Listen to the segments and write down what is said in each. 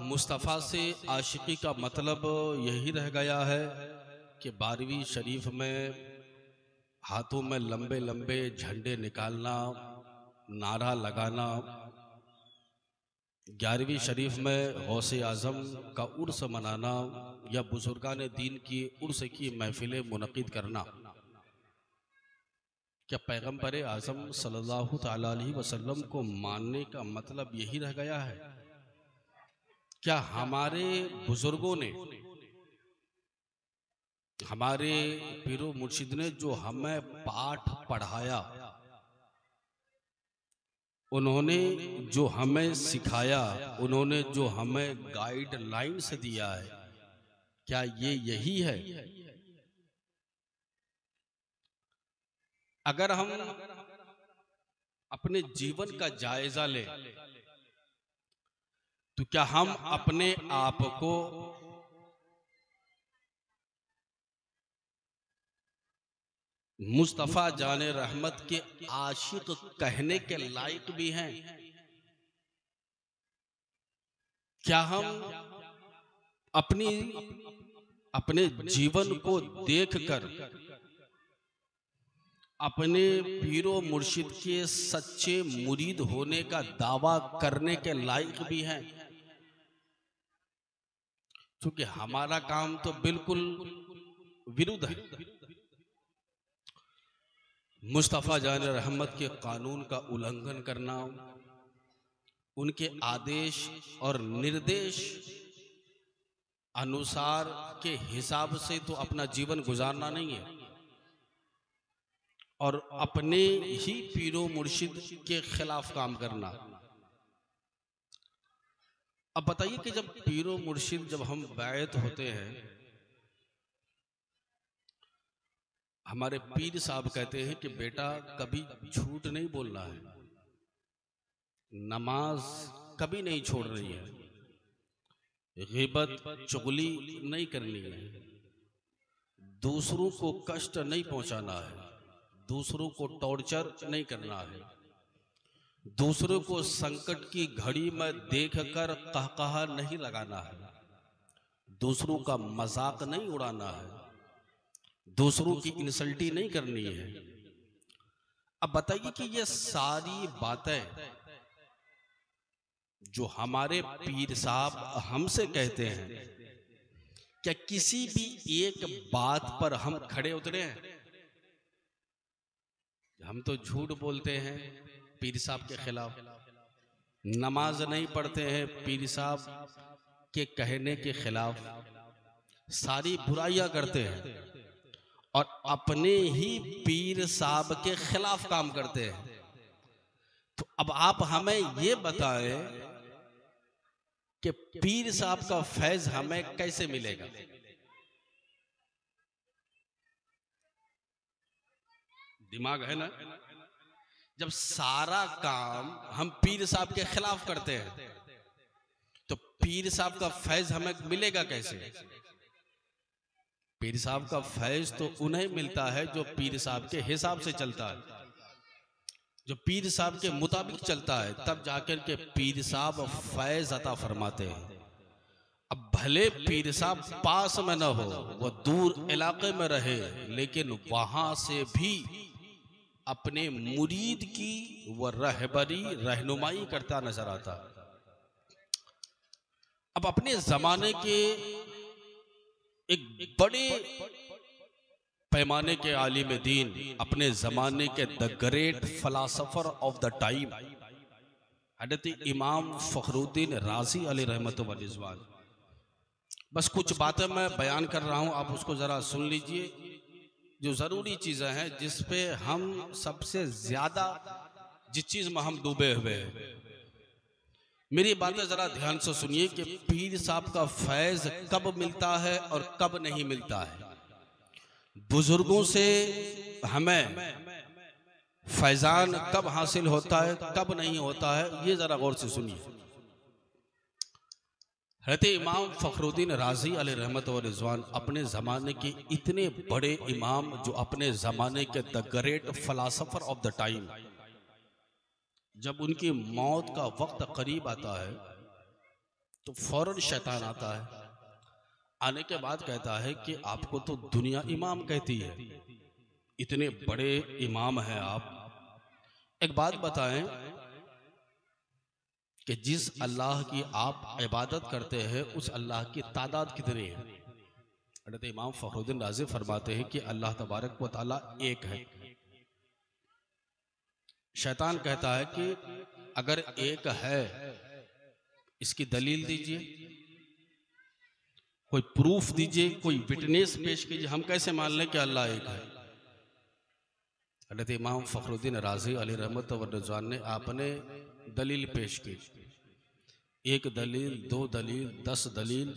मुस्तफ़ा से आशिकी का मतलब यही रह गया है कि 12वीं शरीफ में हाथों में लंबे लंबे झंडे निकालना, नारा लगाना, 11वीं शरीफ में गौसे आज़म का उर्स मनाना या बुजुर्गान दीन की उर्स की महफिलें मुनक़िद करना। क्या पैगम्बर आज़म सल्लल्लाहु तआला अलैहि वसल्लम को मानने का मतलब यही रह गया है? क्या हमारे बुजुर्गों ने, हमारे पीरो मुर्शिद ने जो हमें पाठ पढ़ाया, उन्होंने जो हमें सिखाया, उन्होंने जो हमें गाइडलाइंस दिया है, क्या ये यही है? अगर हम अपने जीवन का जायजा लें तो क्या हम अपने आप को मुस्तफ़ा जाने रहमत के आशिक कहने के लायक भी हैं? क्या हम अपने जीवन को देखकर अपने पीरो मुर्शिद के सच्चे मुरीद होने का दावा करने के लायक भी हैं? क्योंकि हमारा काम तो बिल्कुल विरुद्ध है। मुस्तफ़ा जान रहमत के कानून का उल्लंघन करना, उनके आदेश और निर्देश अनुसार के हिसाब से तो अपना जीवन गुजारना नहीं है, और अपने ही पीरो मुर्शिद के खिलाफ काम करना। अब बताइए कि जब पीरो मुर्शिद, जब हम बैत होते हैं, हमारे पीर साहब कहते हैं कि बेटा कभी झूठ नहीं बोलना है, नमाज कभी नहीं छोड़ रही है, ग़ीबत चुगली नहीं करनी है, दूसरों को कष्ट नहीं पहुंचाना है, दूसरों को टॉर्चर नहीं करना है, दूसरों को संकट की घड़ी में देखकर कहकहा नहीं लगाना है, दूसरों का मजाक नहीं उड़ाना है, दूसरों की इंसल्टी नहीं करनी है। अब बताइए कि ये सारी बातें जो हमारे पीर साहब हमसे कहते हैं, क्या किसी भी एक बात पर हम खड़े उतरे हैं? हम तो झूठ बोलते हैं पीर साहब के खिलाफ, नमाज नहीं पढ़ते हैं पीर साहब के कहने के खिलाफ, सारी बुराइयां करते हैं और अपने ही पीर साहब के खिलाफ काम करते हैं। तो अब आप हमें ये बताएं कि पीर साहब का फैज हमें कैसे मिलेगा? दिमाग है ना? जब सारा काम हम पीर साहब के खिलाफ करते हैं तो पीर साहब का फैज हमें मिलेगा कैसे? पीर साहब का फैज तो उन्हें मिलता है जो पीर साहब के हिसाब से चलता है, जो पीर साहब के मुताबिक चलता है, तब जाकर के पीर साहब फैज अता फरमाते हैं। अब भले पीर साहब पास में न हो, वो दूर इलाके में रहे, लेकिन वहां से भी अपने मुरीद की वह रहबरी, रहनुमाई करता नजर आता। अब अपने जमाने के एक बड़े पैमाने के आलिम दीन, अपने जमाने के the great philosopher of the time, हज़रत इमाम फखरुद्दीन राजी अलैहि रहमत व रिज़वान, बस कुछ बातें मैं बयान कर रहा हूं, आप उसको जरा सुन लीजिए, जो जरूरी चीजें हैं जिस पे हम सबसे ज्यादा, जिस चीज में हम डूबे हुए हैं। मेरी बातें जरा ध्यान से सुनिए कि पीर साहब का फैज कब मिलता है और कब नहीं मिलता है, बुजुर्गों से हमें फैजान कब हासिल होता है, कब नहीं होता है, ये जरा गौर से सुनिए। हज़रत इमाम फखरुद्दीन राजी अलैहि रहमत व रिज़वान अपने ज़माने के इतने बड़े इमाम, जो अपने ज़माने के the great philosopher of the time, जब उनकी मौत का वक्त करीब आता है तो फौरन शैतान आता है। आने के बाद कहता है कि आपको तो दुनिया इमाम कहती है, इतने बड़े इमाम हैं आप, एक बात बताएं कि जिस अल्लाह की आप इबादत करते हैं उस अल्लाह की तादाद कितनी है। हज़रत इमाम फखरुद्दीन राज़ी फरमाते हैं कि अल्लाह तबारक व तआला एक है। शैतान कहता है कि अगर एक है इसकी दलील दीजिए, कोई प्रूफ दीजिए, कोई विटनेस पेश कीजिए, हम कैसे मान लें कि अल्लाह एक है। हज़रत इमाम फखरुद्दीन राज़ी अलैहि रहमत व रिज़वान ने आपने दलील पेश की, एक दलील, दो दलील, 10 दलील,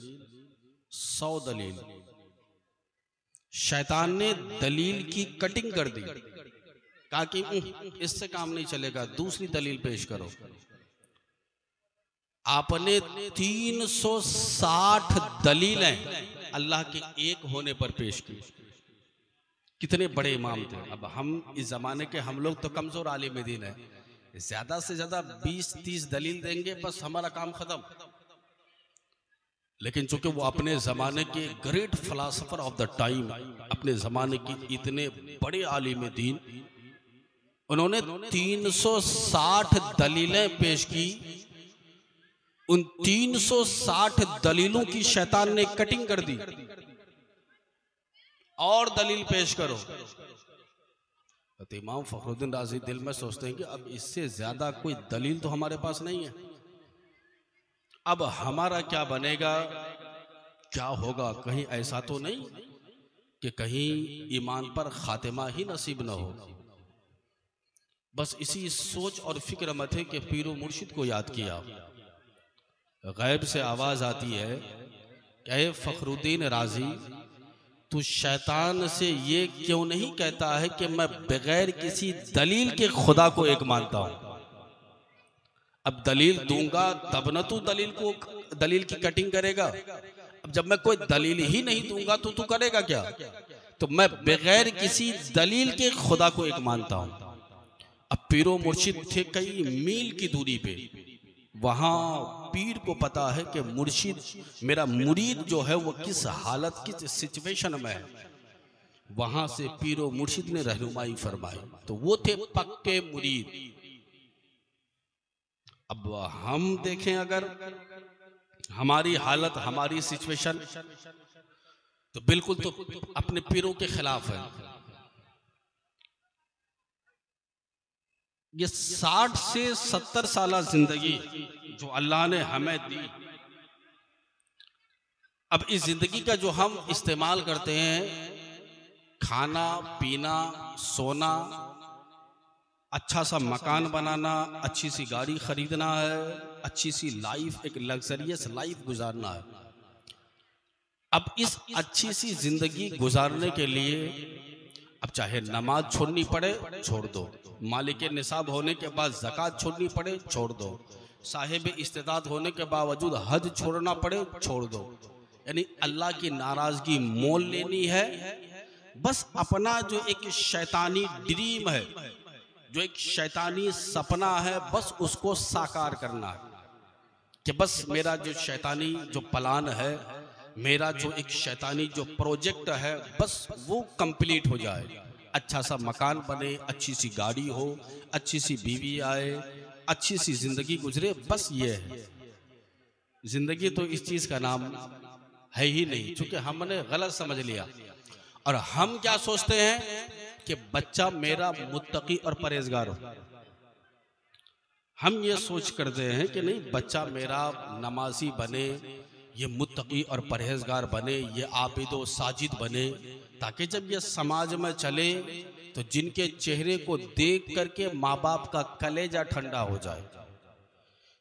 100 दलील। शैतान ने दलील की कटिंग कर दी, कहा कि इससे काम नहीं चलेगा, दूसरी दलील पेश करो। आपने 360 दलीलें अल्लाह के एक होने पर पेश की। कितने बड़े इमाम थे। अब हम इस जमाने के हम लोग तो कमजोर आलिम दीन है, ज्यादा से ज्यादा 20-30 दलील देंगे, बस हमारा काम खत्म। लेकिन चूंकि वो अपने जमाने के great philosopher of the time, अपने जमाने की इतने बड़े आलिम दीन, उन्होंने 360 दलीलें पेश की। उन 360 दलीलों की शैतान ने कटिंग कर दी, और दलील पेश करो। तो इमाम फखरुद्दीन राज़ी दिल में सोचते हैं कि अब इससे ज्यादा कोई दलील तो हमारे पास नहीं है, अब हमारा क्या बनेगा, क्या होगा। कहीं ऐसा तो नहीं कि कहीं ईमान पर खातिमा ही नसीब न हो। बस इसी सोच और फिक्र में थे कि पीरो मुर्शिद को याद किया। गैब से आवाज आती है कि फखरुद्दीन राज़ी, तू शैतान से ये क्यों नहीं कहता है कि मैं बगैर किसी दलील के खुदा को एक मानता हूं। अब दलील दूंगा तब न तू दलील की कटिंग करेगा। अब जब मैं कोई दलील ही नहीं दूंगा तो तू करेगा क्या। तो मैं बगैर किसी दलील के खुदा को एक मानता हूं। अब पीरो मुर्शिद थे कई मील की दूरी पे, वहां पीर को पता है कि मुर्शिद, मेरा मुरीद जो है वो किस हालत, किस सिचुएशन में है। वहां से पीरो मुर्शिद ने रहनुमाई फरमाई, तो वो थे पक्के मुरीद। अब हम देखें अगर हमारी हालत, हमारी सिचुएशन, तो बिल्कुल तो अपने पीरों के खिलाफ है। ये 60 से 70 साल जिंदगी जो अल्लाह ने हमें दी, अब इस जिंदगी का जो हम इस्तेमाल करते हैं, खाना पीना, सोना, अच्छा सा मकान बनाना, अच्छी सी गाड़ी खरीदना है, अच्छी सी लाइफ, एक लग्जरियस लाइफ गुजारना है। अब इस अच्छी सी जिंदगी गुजारने के लिए अब चाहे नमाज छोड़नी पड़े छोड़ दो, मालिक निसाब होने के बाद ज़कात छोड़नी पड़े छोड़ दो, साहिब इस्तिताअत होने के बावजूद हज छोड़ना पड़े छोड़ दो, यानी अल्लाह की नाराजगी मोल लेनी है। बस अपना जो एक शैतानी ड्रीम है, जो एक शैतानी सपना है, बस उसको साकार करना है। कि बस मेरा जो शैतानी जो प्लान है, मेरा जो एक शैतानी जो प्रोजेक्ट है, बस वो कंप्लीट हो जाए। अच्छा सा मकान बने, अच्छी सी गाड़ी हो, अच्छी सी बीवी आए, अच्छी सी जिंदगी गुजरे, बस ये है। जिंदगी तो इस चीज का नाम है ही नहीं, क्योंकि हमने गलत समझ लिया। और हम क्या सोचते हैं कि बच्चा मेरा मुत्तकी और परहेजगार हो। हम ये सोच करते हैं कि नहीं, बच्चा मेरा नमाजी बने, ये मुत्तकी और परहेजगार बने, ये आबिदो साजिद बने, ताकि जब ये समाज में चले तो जिनके चेहरे को देख करके माँ बाप का कलेजा ठंडा हो जाए,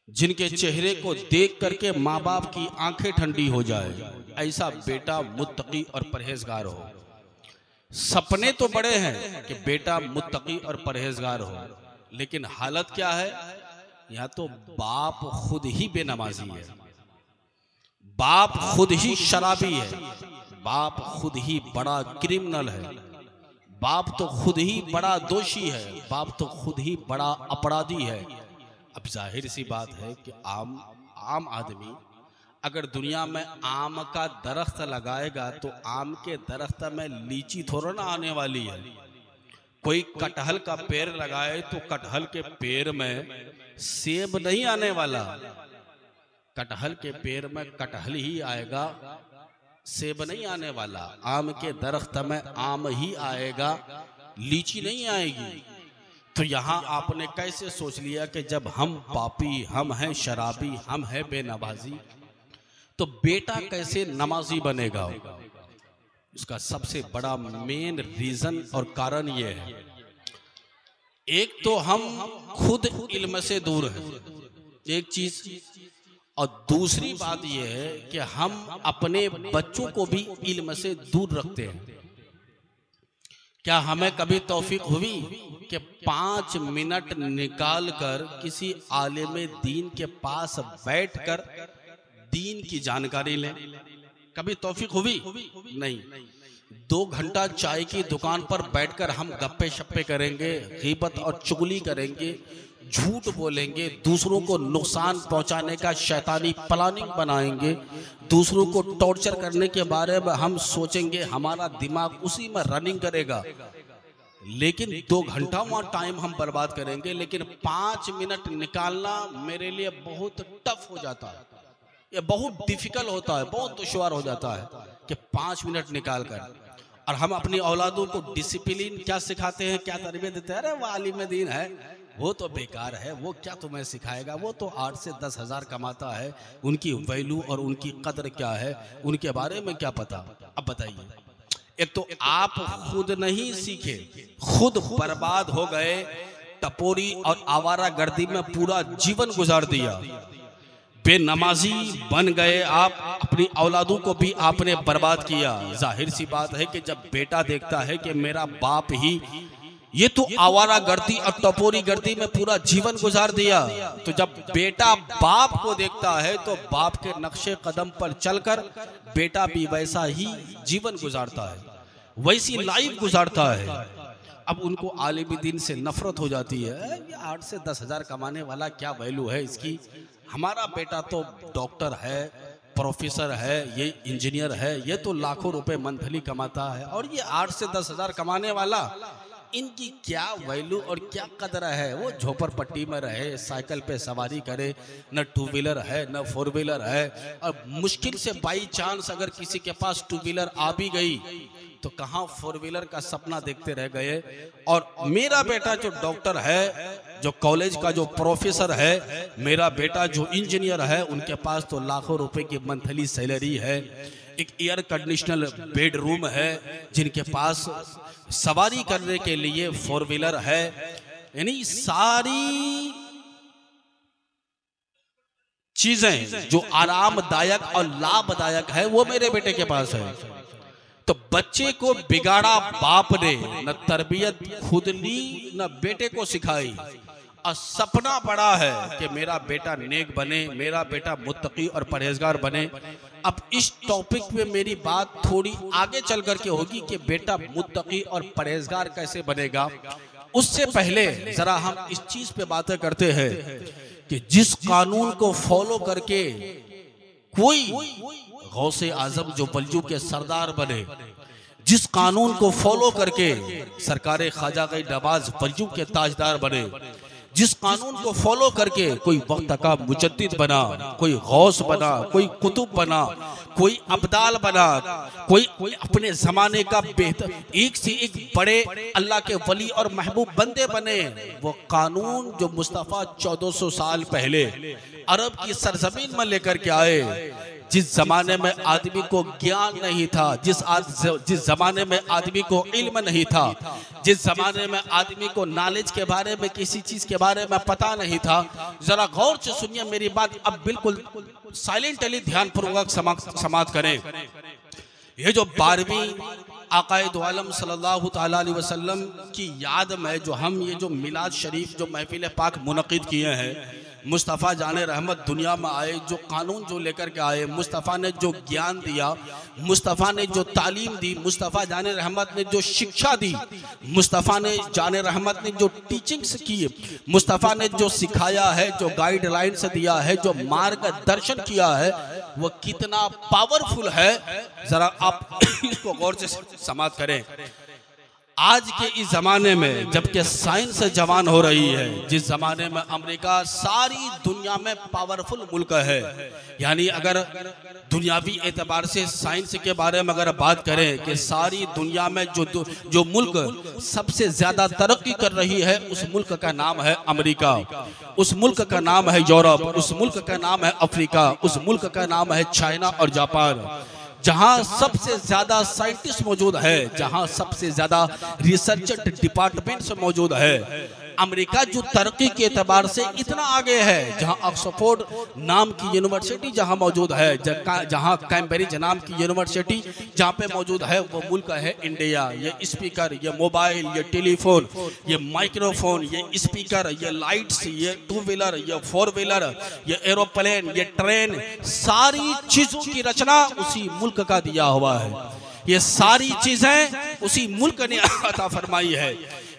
जिनके चेहरे को देख करके माँ बाप की आंखें ठंडी हो जाए, ऐसा बेटा मुत्तकी और परहेजगार हो। सपने तो बड़े हैं कि बेटा मुत्तकी और परहेजगार हो, लेकिन हालत क्या है, या तो बाप खुद ही बेनमाजी है, बाप खुद ही शराबी है, बाप खुद ही बड़ा क्रिमिनल है, बाप तो खुद ही बड़ा दोषी है, बाप तो खुद ही बड़ा अपराधी है। अब जाहिर सी बात है कि आम आदमी अगर दुनिया में आम का दरख्त लगाएगा तो आम के दरख्त में लीची थोड़ा ना आने वाली है। कोई कटहल का पेड़ लगाए तो कटहल के पेड़ में सेब नहीं आने वाला। कटहल के पेड़ में कटहल ही आएगा, सेब नहीं आने वाला। आम के दरख्त में आम ही आएगा, लीची नहीं आएगी। तो यहाँ आपने कैसे सोच लिया कि जब हम पापी, हम हैं शराबी, हम हैं बेनमाजी, तो बेटा कैसे नमाजी बनेगा? इसका सबसे बड़ा मेन रीजन और कारण ये है, एक तो हम खुद इल्म से दूर हैं, एक चीज, और दूसरी बात यह है कि हम अपने बच्चों को भी इल्म से दूर रखते हैं। क्या हमें कभी तौफीक हुई कि 5 मिनट निकाल कर किसी आलिम दीन के पास बैठकर दीन की जानकारी लें? कभी तौफीक हुई? नहीं। 2 घंटा चाय की दुकान पर बैठकर हम गप्पे शप्पे करेंगे, गीबत और चुगली करेंगे, झूठ बोलेंगे, दूसरों को नुकसान पहुंचाने का शैतानी प्लानिंग बनाएंगे, दूसरों को टॉर्चर करने के बारे में हम सोचेंगे, हमारा दिमाग उसी में रनिंग करेगा। लेकिन 2 घंटा वहां टाइम हम बर्बाद करेंगे, लेकिन 5 मिनट निकालना मेरे लिए बहुत टफ हो जाता है, ये बहुत डिफिकल्ट होता है, बहुत दुश्वार हो जाता है कि 5 मिनट निकाल कर। और हम अपनी औलादों को डिसिप्लिन क्या सिखाते हैं, क्या तरबियत देते हैं? अरे वो आलिम दीन है, वो तो बेकार है, वो क्या तुम्हें सिखाएगा, वो तो 8 से 10 हज़ार कमाता है, उनकी वैल्यू और उनकी कदर क्या है, उनके बारे में क्या पता? अब बताइए, एक तो आप खुद नहीं सीखे, खुद बर्बाद हो गए, टपोरी और आवारा गर्दी में पूरा जीवन गुजार दिया, बेनमाजी बन गए आप, अपनी औलादों को भी आपने बर्बाद किया। जाहिर सी बात है कि जब बेटा देखता है कि मेरा बाप ही ये तो आवारा गर्दी और टपोरी गर्दी में पूरा जीवन गुजार दिया, तो जब बेटा बाप को देखता है तो बाप के नक्शे कदम पर चलकर बेटा भी वैसा ही जीवन गुजारता है, वैसी लाइफ गुजारता है। अब उनको आलिम दीन से नफरत हो जाती है, 8 से 10 हज़ार कमाने वाला क्या वैल्यू है इसकी, हमारा बेटा तो डॉक्टर है, प्रोफेसर है, ये इंजीनियर है, ये तो लाखों रुपए मंथली कमाता है, और ये 8 से 10 हज़ार कमाने वाला, इनकी क्या वैल्यू और क्या कदर है? वो झोपड़पट्टी में रहे, साइकिल पे सवारी करे, न 2 व्हीलर है न 4 व्हीलर है, और मुश्किल से बाई चांस अगर किसी के पास 2 व्हीलर आ भी गई तो कहाँ 4 व्हीलर का सपना देखते रह गए। और मेरा बेटा जो डॉक्टर है, जो कॉलेज का जो प्रोफेसर है, मेरा बेटा जो इंजीनियर है, उनके पास तो लाखों रुपए की मंथली सैलरी है, एक एयर कंडीशनर बेडरूम है, जिनके पास सवारी करने के लिए 4 व्हीलर है, यानी सारी चीजें जो आरामदायक और लाभदायक है वो मेरे बेटे के पास है। तो बच्चे को बिगाड़ा बाप ने, न तरबियत खुद ली न बेटे को सिखाई, और सपना बड़ा है कि मेरा बेटा नेक बने, मेरा बेटा मुत्तकी और परहेजगार बने। अब इस टॉपिक पे मेरी बात थोड़ी आगे चल करके होगी कि बेटा मुत्तकी और परहेजगार कैसे बनेगा। उससे पहले जरा हम इस चीज पे बातें करते हैं कि जिस कानून को फॉलो करके कोई गौसे आजम जो बलजू के सरदार बने, जिस कानून को फॉलो करके सरकारे ख्वाजा गई नवाज बलजू के ताजदार बने, जिस कानून को फॉलो करके कोई वक्त का मुजद्दिद बना, कोई गौस बना, कोई कुतुब बना, कोई अब्दाल बना, कोई अपने जमाने का बेहतर एक से एक बड़े अल्लाह के वली और महबूब बंदे बने, वो कानून जो मुस्तफ़ा 1400 साल पहले अरब की सरजमीन में लेकर के आए, जिस जमाने में आदमी को ज्ञान नहीं था, जिस जमाने में आदमी को इल्म नहीं था, जिस जमाने में आदमी को नॉलेज के बारे में किसी चीज के बारे में पता नहीं था, जरा गौर से सुनिए मेरी बात, अब बिल्कुल साइलेंटली ध्यान पूर्वक समाप्त करें। ये जो 12वीं आकाए दो आलम सल्लल्लाहु ताला अलैहि वसल्लम की याद में जो हम ये जो मिलाद शरीफ जो महफिल पाक मुनक़िद किए हैं, मुस्तफ़ा जाने रहमत दुनिया में आए, जो कानून जो लेकर के आए, मुस्तफ़ा ने जो ज्ञान दिया, मुस्तफ़ा ने जो तालीम दी, मुस्तफ़ा जाने रहमत ने जो शिक्षा दी, मुस्तफ़ा ने जाने रहमत ने जो टीचिंग्स की, मुस्तफ़ा ने जो सिखाया है, जो गाइडलाइंस दिया है, जो मार्गदर्शन किया है, वो कितना पावरफुल है। जरा आप इसको गौर से समाप्त करें। आज के इस जमाने में जबकि साइंस जवान हो रही है, जिस जमाने में अमेरिका सारी दुनिया में पावरफुल मुल्क है, यानी अगर दुनियावी एतबार से साइंस के बारे में अगर बात करें कि सारी दुनिया में जो मुल्क सबसे ज्यादा तरक्की कर रही है, उस मुल्क का नाम है अमेरिका, उस मुल्क का नाम है यूरोप, उस मुल्क का नाम है अफ्रीका, उस मुल्क का नाम है चाइना और जापान। जहां सबसे ज्यादा साइंटिस्ट मौजूद है, जहां सबसे ज्यादा रिसर्च डिपार्टमेंट्स मौजूद है, अमेरिका जो तरक्की के एतबार से इतना आगे है, जहां ऑक्सफोर्ड नाम की यूनिवर्सिटी जहां मौजूद है, जहां कैम्ब्रिज नाम की यूनिवर्सिटी जहां पे मौजूद है, वो मुल्क है इंडिया। ये स्पीकर, ये मोबाइल, ये टेलीफोन, ये माइक्रोफोन, ये स्पीकर, ये लाइट्स, ये टू व्हीलर, ये फोर व्हीलर, ये एरोप्लेन, ये ट्रेन, सारी चीजों की रचना उसी मुल्क का दिया हुआ है। ये सारी चीजें उसी मुल्क ने अता फरमाई है।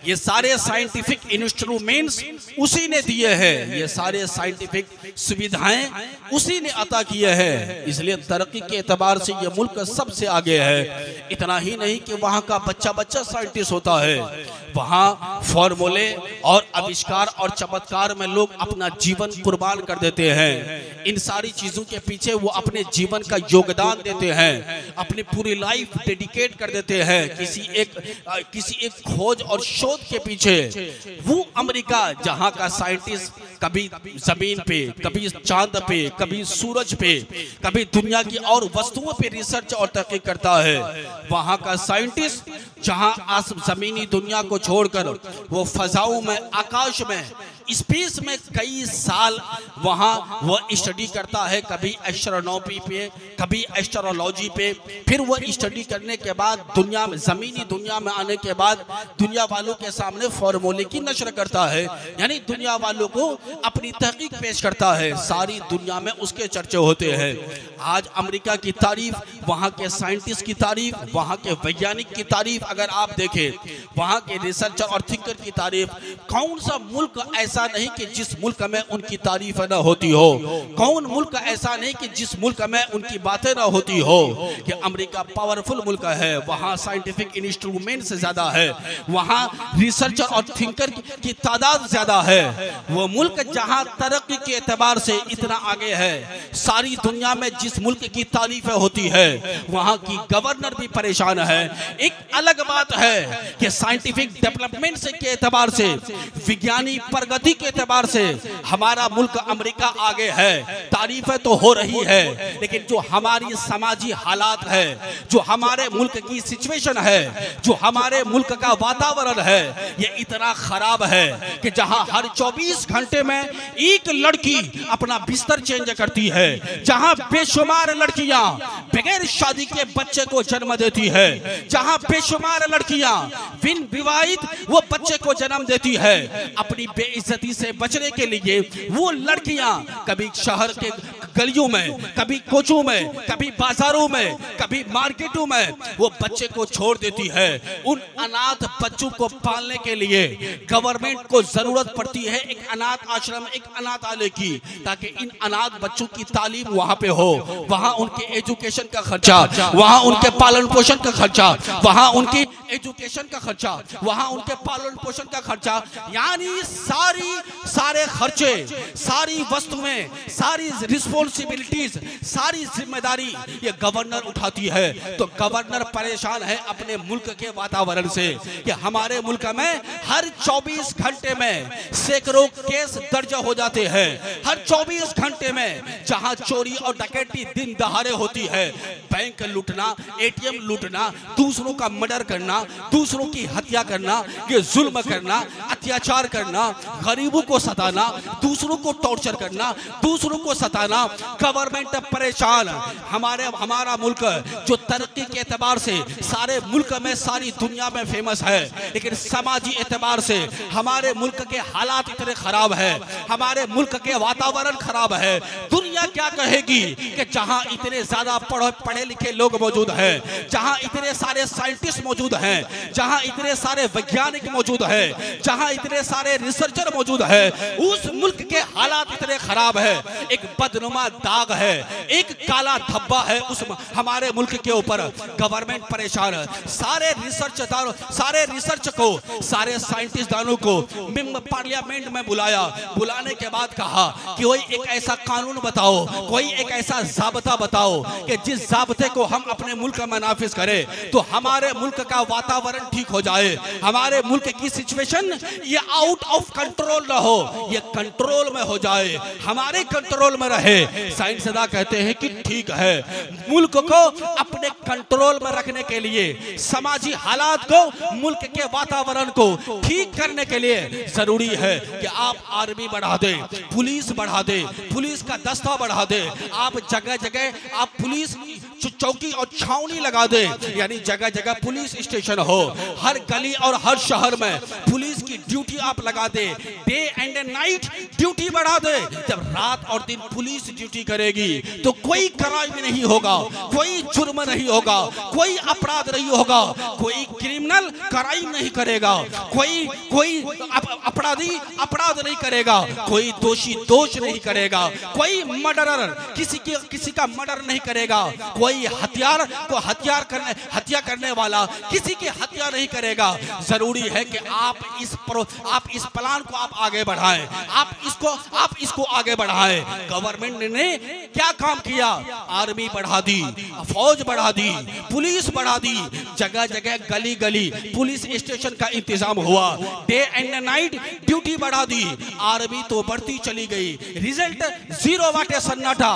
ये सारे साइंटिफिक इंस्ट्रूमेंट्स उसी ने दिए हैं, ये सारे साइंटिफिक सुविधाएं उसी ने अता किए हैं। इसलिए तरक्की के एतबार से ये मुल्क सबसे आगे है। इतना ही नहीं कि वहाँ का बच्चा बच्चा साइंटिस्ट होता है, वहाँ फॉर्मूले और आविष्कार और चमत्कार में लोग अपना जीवन कुर्बान कर देते हैं। इन सारी चीजों के पीछे वो अपने जीवन का योगदान देते हैं, अपनी पूरी लाइफ डेडिकेट कर देते हैं किसी एक खोज और शोध के पीछे। वो अमेरिका जहां का साइंटिस्ट कभी जमीन पे, कभी चांद पे, कभी सूरज पे, कभी दुनिया की और वस्तुओं पे रिसर्च और तहकीक करता है, वहां का साइंटिस्ट जहां जमीनी दुनिया को छोड़कर वो फजाओं में, आकाश में, स्पेस में कई साल वहां वो स्टडी करता है, कभी एस्ट्रोनॉमी पे, कभी एस्ट्रोलॉजी पे। फिर वो स्टडी करने के बाद दुनिया में, जमीनी दुनिया में आने के बाद दुनिया वालों के सामने फॉर्मूले की नशर करता है, यानी दुनिया वालों को अपनी तहकीक पेश करता है। सारी दुनिया में उसके चर्चे होते हैं। आज अमेरिका की तारीफ, वहां के साइंटिस्ट की तारीफ, वहां के वैज्ञानिक की तारीफ अगर आप देखें, वहां के रिसर्चर और थिंकर की तारीफ, कौन सा मुल्क ऐसा नहीं कि जिस मुल्क में उनकी तारीफ न होती हो, कौन मुल्क ऐसा नहीं कि जिस मुल्क में उनकी बातें न होती हो। कि अमेरिका पावरफुल मुल्क है, वहां साइंटिफिक इंस्ट्रूमेंट से ज्यादा है, वहां रिसर्चर और थिंकर की तादाद ज्यादा है। वो मुल्क जहां तरक्की के एतबार से इतना आगे है, सारी दुनिया में जिस मुल्क की तारीफें होती है, वहां की गवर्नर भी परेशान है। एक अलग बात है कि साइंटिफिक डेवलपमेंट से के एतबार से, विज्ञानी प्रगति के एतबार से हमारा मुल्क अमेरिका आगे है, तारीफें तो हो रही है, लेकिन जो हमारी समाजी हालात है, जो हमारे मुल्क की सिचुएशन है, जो हमारे मुल्क का वातावरण है, ये इतना खराब है कि जहां हर 24 घंटे में एक लड़की अपना बिस्तर चेंज करती है, जहां बेशुमार लड़कियां बगैर शादी के बच्चे को जन्म देती है, जहां बेशुमार लड़कियां बिन विवाहित वो बच्चे को जन्म देती है। अपनी बेइज्जती से बचने के लिए वो लड़कियां कभी शहर के गलियों में, कभी कोचों में, कभी बाजारों में, कभी मार्केटों में वो बच्चे को छोड़ देती है। उन अनाथ बच्चों को पालने के लिए गवर्नमेंट को जरूरत पड़ती है एक अनाथ आश्रम, एक अनाथालय की, ताकि इन अनाथ बच्चों की तालीम वहां पे हो, वहां उनके एजुकेशन का खर्चा, वहां उनके पालन पोषण का खर्चा, वहां उनकी एजुकेशन का खर्चा, वहां उनके पालन पोषण का खर्चा, यानी सारे खर्चे, सारी वस्तुएं, सारी रिस्पॉन्सिबिलिटीज, सारी जिम्मेदारी ये गवर्नर उठाती है। तो गवर्नर परेशान है अपने मुल्क के वातावरण से कि हमारे मुल्क में हर 24 घंटे में सैकड़ों केस दर्ज हो जाते हैं। हर 24 घंटे में जहां चोरी और डकैती दिन दहाड़े होती है, बैंक लूटना, एटीएम लूटना, दूसरों का मर्डर करना, करना, दूसरों की हत्या करना, ये जुल्म करना, अत्याचार करना, गरीबों को सताना, दूसरों को टॉर्चर करना, दूसरों को सताना, गवर्नमेंट परेशान। हमारा मुल्क जो तरक्की के एतबार से सारे मुल्क में, सारी दुनिया में फेमस है, लेकिन समाजी एतबार से हमारे मुल्क के हालात इतने खराब है, हमारे मुल्क के वातावरण खराब है। दुनिया क्या कहेगी कि जहां इतने ज्यादा पढ़े लिखे लोग मौजूद हैं, जहां इतने सारे साइंटिस्ट मौजूद हैं, जहां इतने सारे वैज्ञानिक मौजूद हैं, जहां इतने सारे रिसर्चर मौजूद हैं, उस मुल्क के हालात इतने खराब है। एक बदनुमा दाग है, एक काला धब्बा है उस हमारे मुल्क के ऊपर। गवर्नमेंट परेशान है। सारे रिसर्च को, सारे साइंटिस्ट दानों को पार्लियामेंट में बुलाया। बुलाने के बाद कहा कि कोई एक ऐसा कानून बताओ, कोई एक ऐसा ज़ाब्ता बताओ कि जिस ज़ाब्ते को हम अपने मुल्क में नाफिज करें तो हमारे मुल्क का वातावरण ठीक हो जाए, हमारे मुल्क की सिचुएशन ये आउट ऑफ कंट्रोल ना हो, ये कंट्रोल में हो जाए, हमारे कंट्रोल में रहे। साइंसदान कहते हैं कि ठीक है, मुल्क को अपने कंट्रोल में रखने के लिए, समाजी हालात को, मुल्क के वातावरण को ठीक करने के लिए जरूरी है कि आप आर्मी बढ़ा दे, पुलिस बढ़ा दे, पुलिस का दस्ता बढ़ा दे, आप जगह जगह आप पुलिस चौकी और छावनी लगा दे, यानी जगह जगह पुलिस स्टेशन हो, हर गली और हर शहर में पुलिस की ड्यूटी आप लगा दे, डे एंड नाइट ड्यूटी बढ़ा दे। जब रात और दिन पुलिस ड्यूटी करेगी तो कोई क्राइम नहीं होगा, कोई जुर्म नहीं होगा, कोई अपराध नहीं होगा, कोई क्रिमिनल क्राइम नहीं करेगा, कोई अपराधी अपराध नहीं करेगा, कोई दोषी दोष नहीं करेगा, कोई मर्डरर किसी का मर्डर नहीं करेगा, कोई हत्या करने वाला किसी की हत्या नहीं करेगा। जरूरी है कि आप इस प्लान को आप आगे बढ़ाएं, आप इसको आगे बढ़ाएं। गवर्नमेंट ने क्या काम किया? आर्मी बढ़ा दी, फौज बढ़ा दी, पुलिस बढ़ा दी, जगह जगह गली गली पुलिस स्टेशन का इंतजाम हुआ, डे एंड नाइट ड्यूटी बढ़ा दी। आर्मी तो बढ़ती चली गई, रिजल्ट जीरो वाटे सन्नाटा।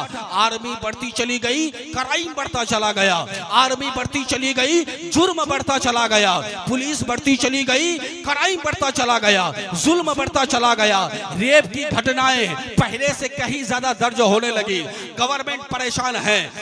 आर्मी बढ़ती चली गई, क्राइम बढ़ता चला गया, आर्मी बढ़ती चली गई, जुर्म बढ़ता चला गया, पुलिस बढ़ती चली गई, क्राइम बढ़ता चला गया, जुल्म बढ़ता चला गया, रेप की घटनाएं पहले से कहीं ज्यादा दर्ज होने लगी। गवर्नमेंट परेशान है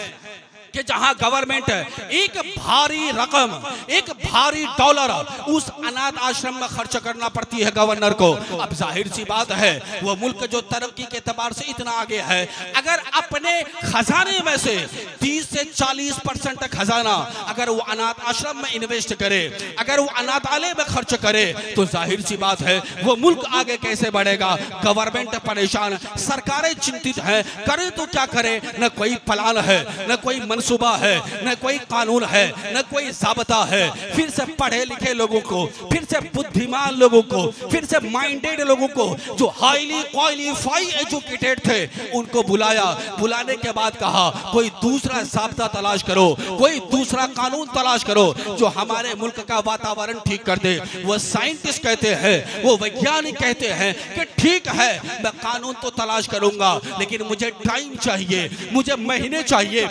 कि जहां गवर्नमेंट एक भारी रकम, एक भारी डॉलर उस अनाथ आश्रम में खर्च करना पड़ती है गवर्नर को। अब जाहिर सी बात है, वो मुल्क जो तरक्की के एतबार से इतना आगे है, अगर अपने खजाने में से 30 से 40% खजाना अगर वो अनाथ आश्रम में इन्वेस्ट करे, अगर वो अनाथालय में खर्च करे, तो जाहिर सी बात है वो मुल्क आगे कैसे बढ़ेगा। गवर्नमेंट परेशान, सरकारें चिंतित हैं, करे तो क्या करे, न कोई प्लान है, न कोई मनसूबा है, न कोई कानून है, न कोई ज़ाब्ता है। फिर से पढ़े लिखे लोगों को, फिर से बुद्धिमान लोगों को, फिर से माइंडेड लोगों को जो हाईली क्वालिफाइड एजुकेटेड थे उनको बुलाया। बुलाने के बाद कहा कोई दूसरा ज़ाब्ता तलाश करो, कोई दूसरा कानून तलाश करो जो हमारे मुल्क का वातावरण ठीक कर दे। वो साइंटिस्ट कहते हैं, वो वैज्ञानिक कहते हैं कि ठीक है मैं कानून तो तलाश करूंगा, लेकिन मुझे टाइम चाहिए, मुझे महीने चाहिए,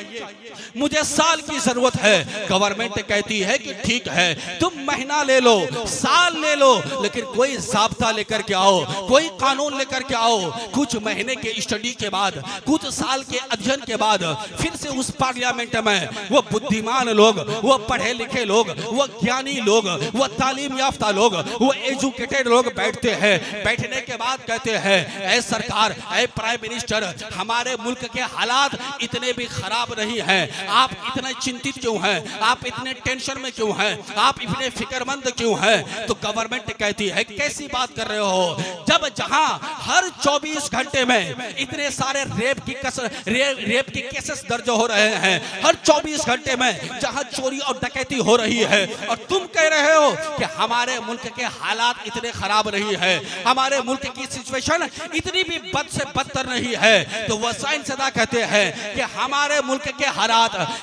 मुझे साल की जरूरत है। गवर्नमेंट कहती है कि ठीक है तुम महीना ले लो, साल ले लो, लेकिन कोई ज़ाब्ता लेकर के आओ, कोई कानून लेकर के आओ। कुछ महीने के स्टडी के बाद, कुछ साल के अध्ययन के बाद फिर से उस पार्लियामेंट में वो बुद्धिमान लोग, वो पढ़े लिखे लोग, वो ज्ञानी लोग, वो तालीम याफ्ता लोग, वो एजुकेटेड लोग बैठते हैं। बैठने के बाद कहते हैं ऐ सरकार, ऐ प्राइम मिनिस्टर, हमारे मुल्क के हालात इतने भी खराब नहीं हैं, आप इतने चिंतित क्यों हैं, आप इतने टेंशन में क्यों हैं, आप इतने फिक्रमंद क्यों हैं। तो गवर्नमेंट कहती है कैसी बात कर रहे हो, जब जहां हर 24 घंटे में इतने सारे रेप की केसेस दर्ज हो रहे हैं, हर 24 घंटे में जहां चोरी और डकैती हो रही है, और तुम कह रहे हो कि हमारे मुल्क के हालात इतने खराब नहीं है, हमारे मुल्क की सिचुएशन इतनी भी बद से बदतर नहीं है। तो वह साइंसदान कहते हैं कि हमारे मुल्क के हालात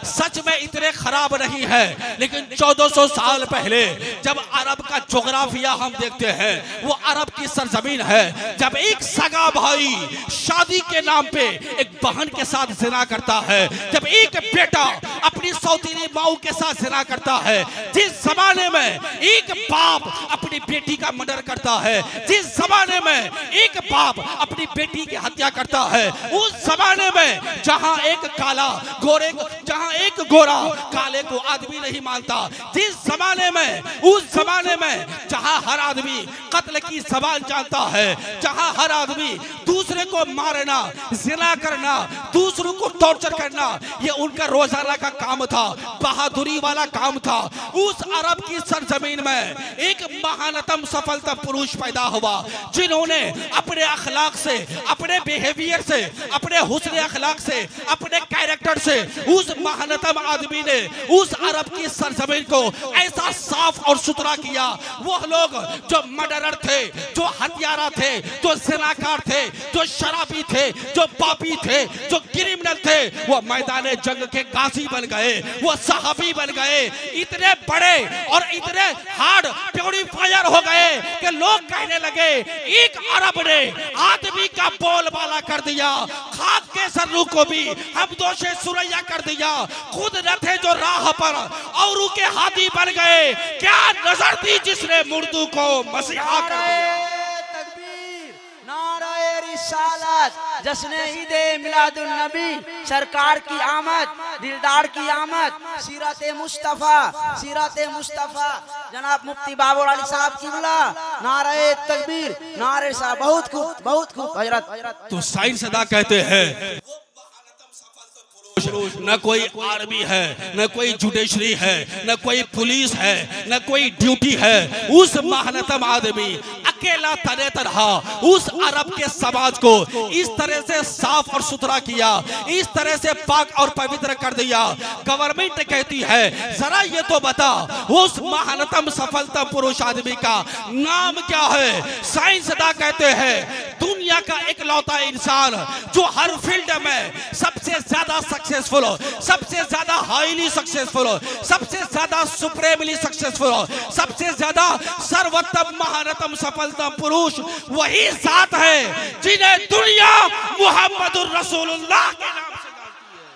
सच में इतने खराब नहीं है, लेकिन 1400 साल पहले जब अरब का जोग्राफिया हम देखते हैं, वो अरब की सरजमीन है, जब एक सगा भाई शादी के नाम पे एक बहन के साथ जिना करता है, जब एक बेटा अपनी सौतेली माऊ के साथ जिना करता है, जिस जमाने में एक बाप अपनी बेटी का मर्डर करता है, जिस जमाने में एक बाप अपनी बेटी की हत्या करता है, उस जमाने में जहां एक काला गोरे जहां एक गोरा काले को आदमी नहीं मानता, जिस जमाने में उस जमाने में जहां हर आदमी कत्ल की जबान जानता है, जहां हर आदमी दूसरे को मारना, जिना करना, दूसरों को टॉर्चर करना ये उनका रोजाना का काम था, बहादुरी वाला काम था। उस अरब की सरजमीन में एक महानतम सफलता पुरुष पैदा हुआ जिन्होंने अपने अखलाक से, अपने बिहेवियर से, अपने हुस्न अखलाक से, अपने कैरेक्टर से उस महानतम आदमी ने उस अरब की सरजमीन को ऐसा साफ और सुथरा किया। वो लोग जो मर्डरर थे, जो हत्यारा थे, जो जिनाकार थे, जो शराबी थे, जो पापी थे, जो क्रिमिनल थे, वो मैदान जंग के गाजी बन गए, वो सहाबी बन गए। इतने बड़े और इतने हार्ड प्यूरिफायर हो गए कि लोग कहने लगे एक अरब ने आदमी का बोलबाला कर दिया, खाक के सर्रू को भी हम दोषे सुरैया कर दिया, खुद न थे जो राह पर और के हाथी बन गए। क्या नजर थी जिसने मुर्दू को मसीहा कर दिया। नाराए रिसालत, जश्न ईदे मिलादुन नबी, सरकार की आमद, दिलदार की आमद, सीरत मुस्तफा जनाब मुफ्ती बाबर अली साहब किबला, नाराए तकबीर, नारे साहब, बहुत खूब हजरत। तो साइंस अदा कहते हैं न कोई आर्मी है, न कोई जुडिशरी है, न कोई पुलिस है, न कोई ड्यूटी है। उस महानतम आदमी अकेला तने तरह उस अरब के समाज को इस तरह से साफ और सुथरा किया, इस तरह से पाक और पवित्र कर दिया। गवर्नमेंट कहती है जरा ये तो बता उस महानतम सफलता पुरुष आदमी का नाम क्या है। साइंसदान कहते हैं दुनिया का इकलौता इंसान जो हर फील्ड में सबसे ज्यादा सक्सेसफुल हो, सबसे ज्यादा हाईली सक्सेसफुल हो, सबसे ज्यादा सुप्रीमली सक्सेसफुल हो, सबसे ज्यादा सर्वोत्तम महानतम सफलता पुरुष वही जात है जिन्हें दुनिया मुहम्मदुर रसूलुल्लाह के नाम से जानती है।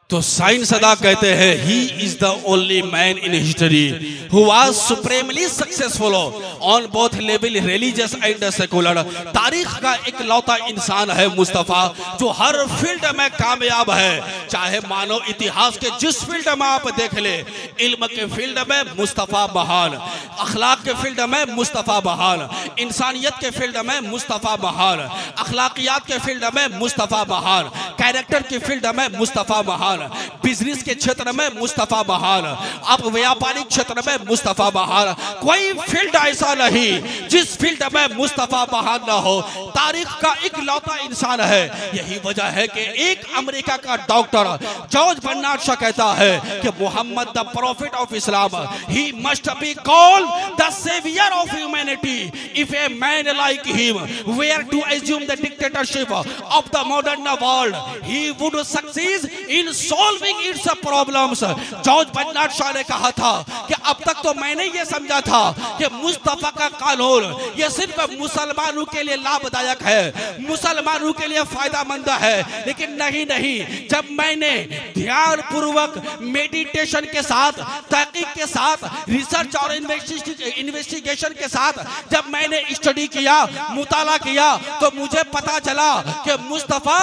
तो साइंस अदा कहते हैं he is the only man in history who was supremely successful on both level religious and secular. तारीख का एक लौता इंसान है मुस्तफा जो हर फील्ड में कामयाब है, चाहे मानव इतिहास के जिस फील्ड में आप देख ले। इल्म के फील्ड में मुस्तफा महान, अखलाक के फील्ड में मुस्तफा महान, इंसानियत के फील्ड में मुस्तफा महान, अखलाकियात के फील्ड में मुस्तफा महान, कैरेक्टर के फील्ड में मुस्तफा महान, बिजनेस के क्षेत्र में मुस्तफा महान, अब व्यापारिक क्षेत्र में मुस्तफा महान। कोई फील्ड ऐसा नहीं जिस फील्ड में मुस्तफा महान ना हो। तारीख का एक लौता इंसान है। यही वजह है कि एक अमेरिका का डॉक्टर जॉर्ज बर्नार्ड शॉ कहता है कि Muhammad the prophet of Islam he must be called the saviour of humanity if a man like him were to assume the dictatorship of the modern world he would succeed in solving its problems। George Bernard Shaw ने कहा था कि अब तक तो मैंने ये समझा था कि मुस्तफा का कानून ये सिर्फ मुसलमानों के लिए लाभदायक है, मुसलमानों के लिए फायदामंद है, लेकिन नहीं, जब मैंने ध्यान पूर्वक मेडिटेशन के साथ, तहकीक के साथ, रिसर्च और इन्वेस्टिगेशन के साथ जब मैंने स्टडी किया, मुताला किया, तो मुझे पता चला कि मुस्तफा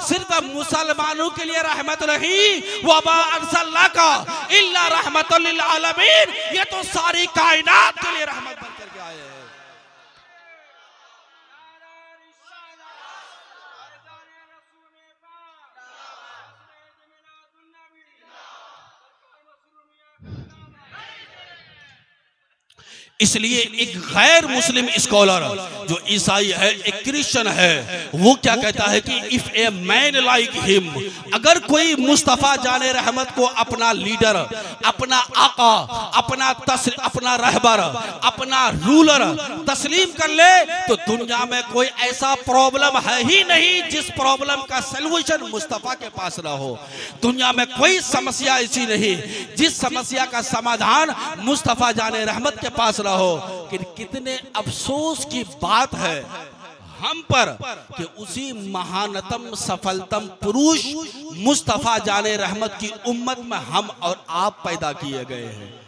सिर्फ मुसलमानों के लिए रहमत नहीं, वमा अर्सलनाका इल्ला रहमतल लिल आलमीन, ये तो सारी कायनात के लिए रहमत बन करके आए हैं। इसलिए एक गैर मुस्लिम स्कॉलर जो ईसाई है, एक क्रिश्चियन है, वो क्या कहता है कि if a man like him, अगर कोई मुस्तफा जाने रहमत को अपना लीडर, अपना आका, अपना रहबर, अपना रूलर तस्लीम कर ले तो दुनिया में कोई ऐसा प्रॉब्लम है ही नहीं जिस प्रॉब्लम का सलूशन मुस्तफा के पास ना हो। दुनिया में कोई समस्या ऐसी नहीं जिस समस्या का समाधान मुस्तफा जाने रहमत के पास हो। कि कितने अफसोस की बात है हम पर कि उसी महानतम सफलतम पुरुष मुस्तफा जाने रहमत की उम्मत में हम और आप पैदा किए गए हैं।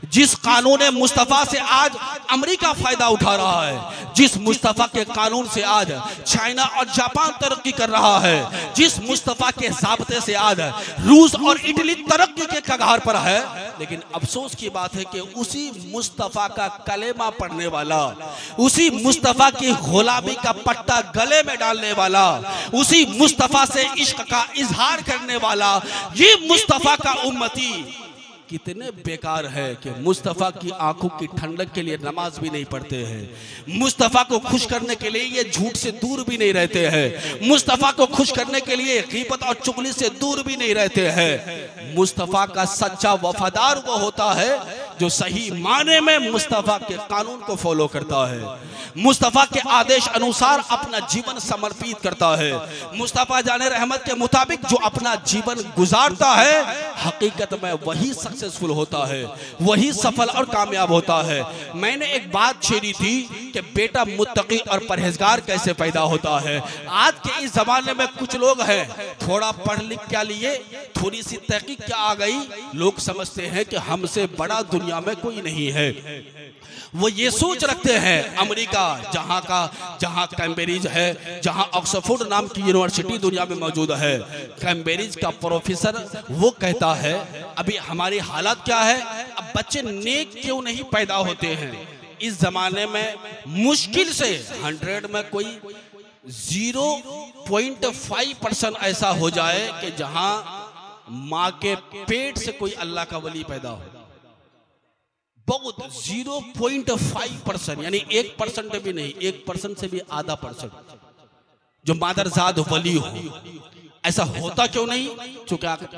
जिस कानून मुस्तफा से आज अमेरिका फायदा उठा रहा है, जिस मुस्तफा के कानून से आज चाइना और जापान तरक्की कर रहा है, जिस मुस्तफा के ज़ाब्ते से आज रूस और इटली तरक्की के कगार पर है, लेकिन अफसोस की बात है कि उसी मुस्तफा का कलेमा पढ़ने वाला, उसी मुस्तफा की गुलामी का पट्टा गले में डालने वाला, उसी मुस्तफा से इश्क का इजहार करने वाला ये मुस्तफा का उम्मती कितने बेकार है कि मुस्तफ़ा की आंखों की ठंडक के लिए नमाज भी नहीं पढ़ते हैं, मुस्तफ़ा को खुश करने के लिए ये झूठ से दूर भी नहीं रहते हैं, मुस्तफ़ा को खुश करने के लिए गीबत और चुगली से दूर भी नहीं रहते हैं। मुस्तफ़ा का सच्चा वफादार वो होता है जो सही माने में मुस्तफ़ा के कानून को फॉलो करता है, मुस्तफ़ा के आदेश अनुसार अपना जीवन समर्पित करता है, मुस्तफ़ा जाने रहमत के मुताबिक जो अपना जीवन गुजारता है हकीकत में वही सक्सेसफुल होता है, वही सफल और कामयाब होता है। मैंने एक बात छेड़ी थी कि बेटा मुत्तकी और परहेजगार कैसे पैदा होता है। आज के इस जमाने में कुछ लोग हैं थोड़ा पढ़ लिख क्या लिए, थोड़ी सी तहकीक क्या आ गई, लोग समझते हैं कि हमसे बड़ा दुनिया में कोई नहीं है। वो ये सोच रखते हैं अमेरिका जहाँ कैम्ब्रिज है, जहाँ ऑक्सफोर्ड नाम की यूनिवर्सिटी दुनिया में मौजूद है, कैम्ब्रिज का प्रोफेसर वो कहता है अभी हमारी हालत क्या है, अब बच्चे नेक क्यों नहीं पैदा होते हैं। इस जमाने में मुश्किल से 100 में कोई 0.5% ऐसा हो जाए कि जहां माँ के पेट से कोई अल्लाह का वली पैदा हो। बहुत 0.5% यानी 1% भी नहीं, 1% से भी आधा % जो मादरजाद वली हो। ऐसा होता क्यों नहीं?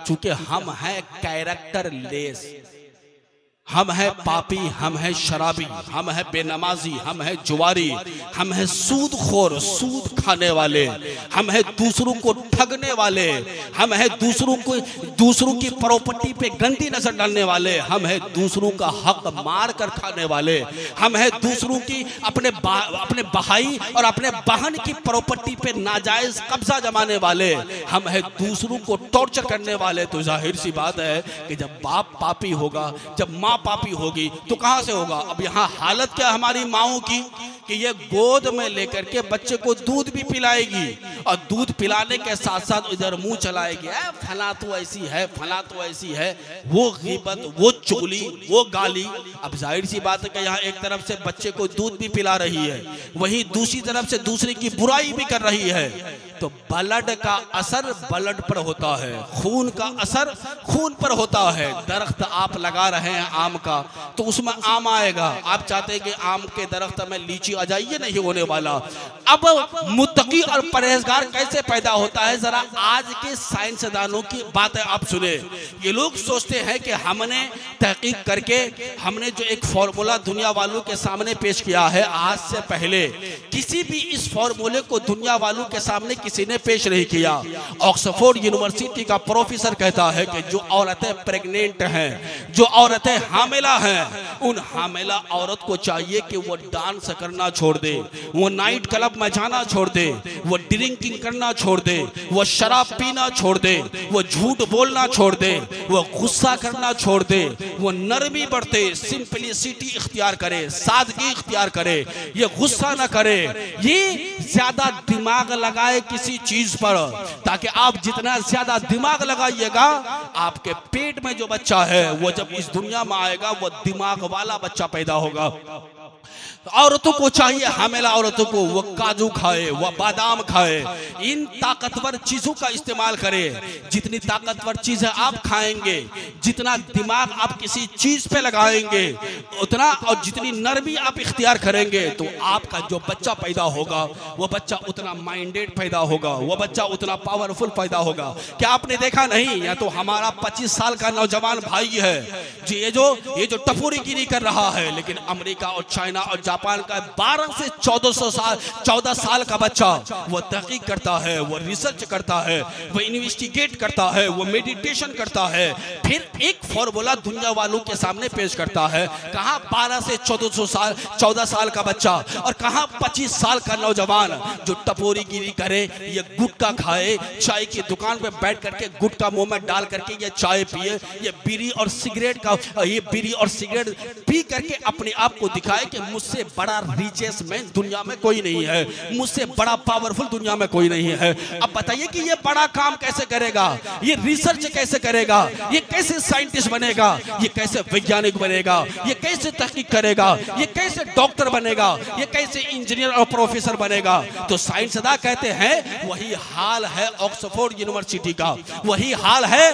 चूंकि हम हैं कैरेक्टर लेस, हम हैं पापी, हम हैं शराबी, हम हैं बेनमाजी, हम हैं जुआरी, हम हैं सूदखोर, सूद खाने वाले, हम हैं दूसरों को ठगने वाले, हम हैं दूसरों की प्रॉपर्टी पे गंदी नजर डालने वाले, हम हैं दूसरों का हक मार कर खाने वाले, हम हैं दूसरों की अपने भाई और अपने बहन की प्रॉपर्टी पे नाजायज कब्जा जमाने वाले, हम हैं दूसरों को टॉर्चर करने वाले। तो जाहिर सी बात है कि जब बाप पापी होगा, जब माँ पापी होगी तो कहां से होगा। अब यहाँ हालत क्या हमारी माओं की कि ये गोद में लेकर के बच्चे को दूध भी पिलाएगी और दूध पिलाने के साथ साथ इधर मुंह चलाएगी, फला तो ऐसी है, फला तो ऐसी है, वो गीबत, वो चुगली, वो गाली। अब जाहिर सी बात है कि यहाँ एक तरफ से बच्चे को दूध भी पिला रही है, वहीं दूसरी तरफ से दूसरे की बुराई भी कर रही है। तो ब्लड का असर ब्लड पर होता है, खून का असर खून पर होता है। दरख्त आप लगा रहे हैं आम का तो उसमें आम आएगा, आप चाहते हैं कि आम के दरख्त में लीची आ जाए, ये नहीं होने वाला। अब मुत्तकी और परहेजगार कैसे पैदा होता है, जरा आज के साइंसदानों की बातें आप सुने। ये लोग सोचते हैं कि हमने तहकीक करके हमने जो एक फॉर्मूला दुनिया वालों के सामने पेश किया है, आज से पहले किसी भी इस फॉर्मूले को दुनिया वालों के सामने किसी ने पेश नहीं किया। ऑक्सफोर्ड यूनिवर्सिटी का प्रोफेसर कहता है कि जो औरतें प्रेग्नेंट हैं, जो औरतें हामिला हैं, उन हामिला औरत को चाहिए कि वो डांस करना छोड़ दे, वो नाइट क्लब में जाना छोड़ दे, वो ड्रिंकिंग करना छोड़ दे, वो शराब पीना छोड़ दे, वो झूठ बोलना छोड़ दे, वो गुस्सा करना छोड़ दे, वो नरमी बरते, सिंपलिसिटी इख्तियार करे, सादगी इख्तियार करे, ये गुस्सा ना करे, ये ज्यादा दिमाग लगाए किसी चीज पर, ताकि आप जितना ज्यादा दिमाग लगाइएगा आपके पेट में जो बच्चा है वो जब इस दुनिया में आएगा वो दिमाग वाला बच्चा पैदा होगा। औरतों को चाहिए, हामिला औरतों को, वो काजू खाए, वो बादाम खाए, इन ताकतवर चीजों का इस्तेमाल करें। जितनी ताकतवर चीजें आप खाएंगे, जितना दिमाग आप किसी चीज पे लगाएंगे उतना, और जितनी नरमी आप इख्तियार करेंगे, तो आपका जो बच्चा पैदा होगा वो बच्चा उतना माइंडेड पैदा होगा, वो बच्चा उतना पावरफुल पैदा होगा। क्या आपने देखा नहीं, या तो हमारा 25 साल का नौजवान भाई है जी, ये जो टपोरीगिरी कर रहा है, लेकिन अमेरिका और चाइना और जापान का 12 से 14 साल का बच्चा वो तहकीक करता है, वो रिसर्च करता है, वो इन्वेस्टिगेट करता है, वो मेडिटेशन करता है, फिर एक फॉर्मूला दुनिया वालों के सामने पेश करता है। कहाँ 12 से 14 साल का बच्चा और कहाँ 25 साल का नौजवान जो टपोरीगिरी करे, ये गुटखा खाए, चाय की दुकान पे बैठ करके गुटखा मुंह में डाल करके ये चाय पिए, ये बीड़ी और सिगरेट पी करके अपने आप को दिखाए कि मुझसे बड़ा रिचेस्ट मैन दुनिया में कोई नहीं है, मुझसे बड़ा पावरफुल दुनिया में कोई नहीं है। अब बताइए कि ये बड़ा काम कैसे करेगा, ये रिसर्च कैसे करेगा, ये कैसे साइंटिस्ट बनेगा, ये कैसे वैज्ञानिक बनेगा, ये कैसे तहकीक करेगा, ये कैसे डॉक्टर बनेगा, ये कैसे इंजीनियर और प्रोफेसर बनेगा। तो साइंसदान कहते हैं वही हाल है ऑक्सफोर्ड यूनिवर्सिटी का, वही हाल है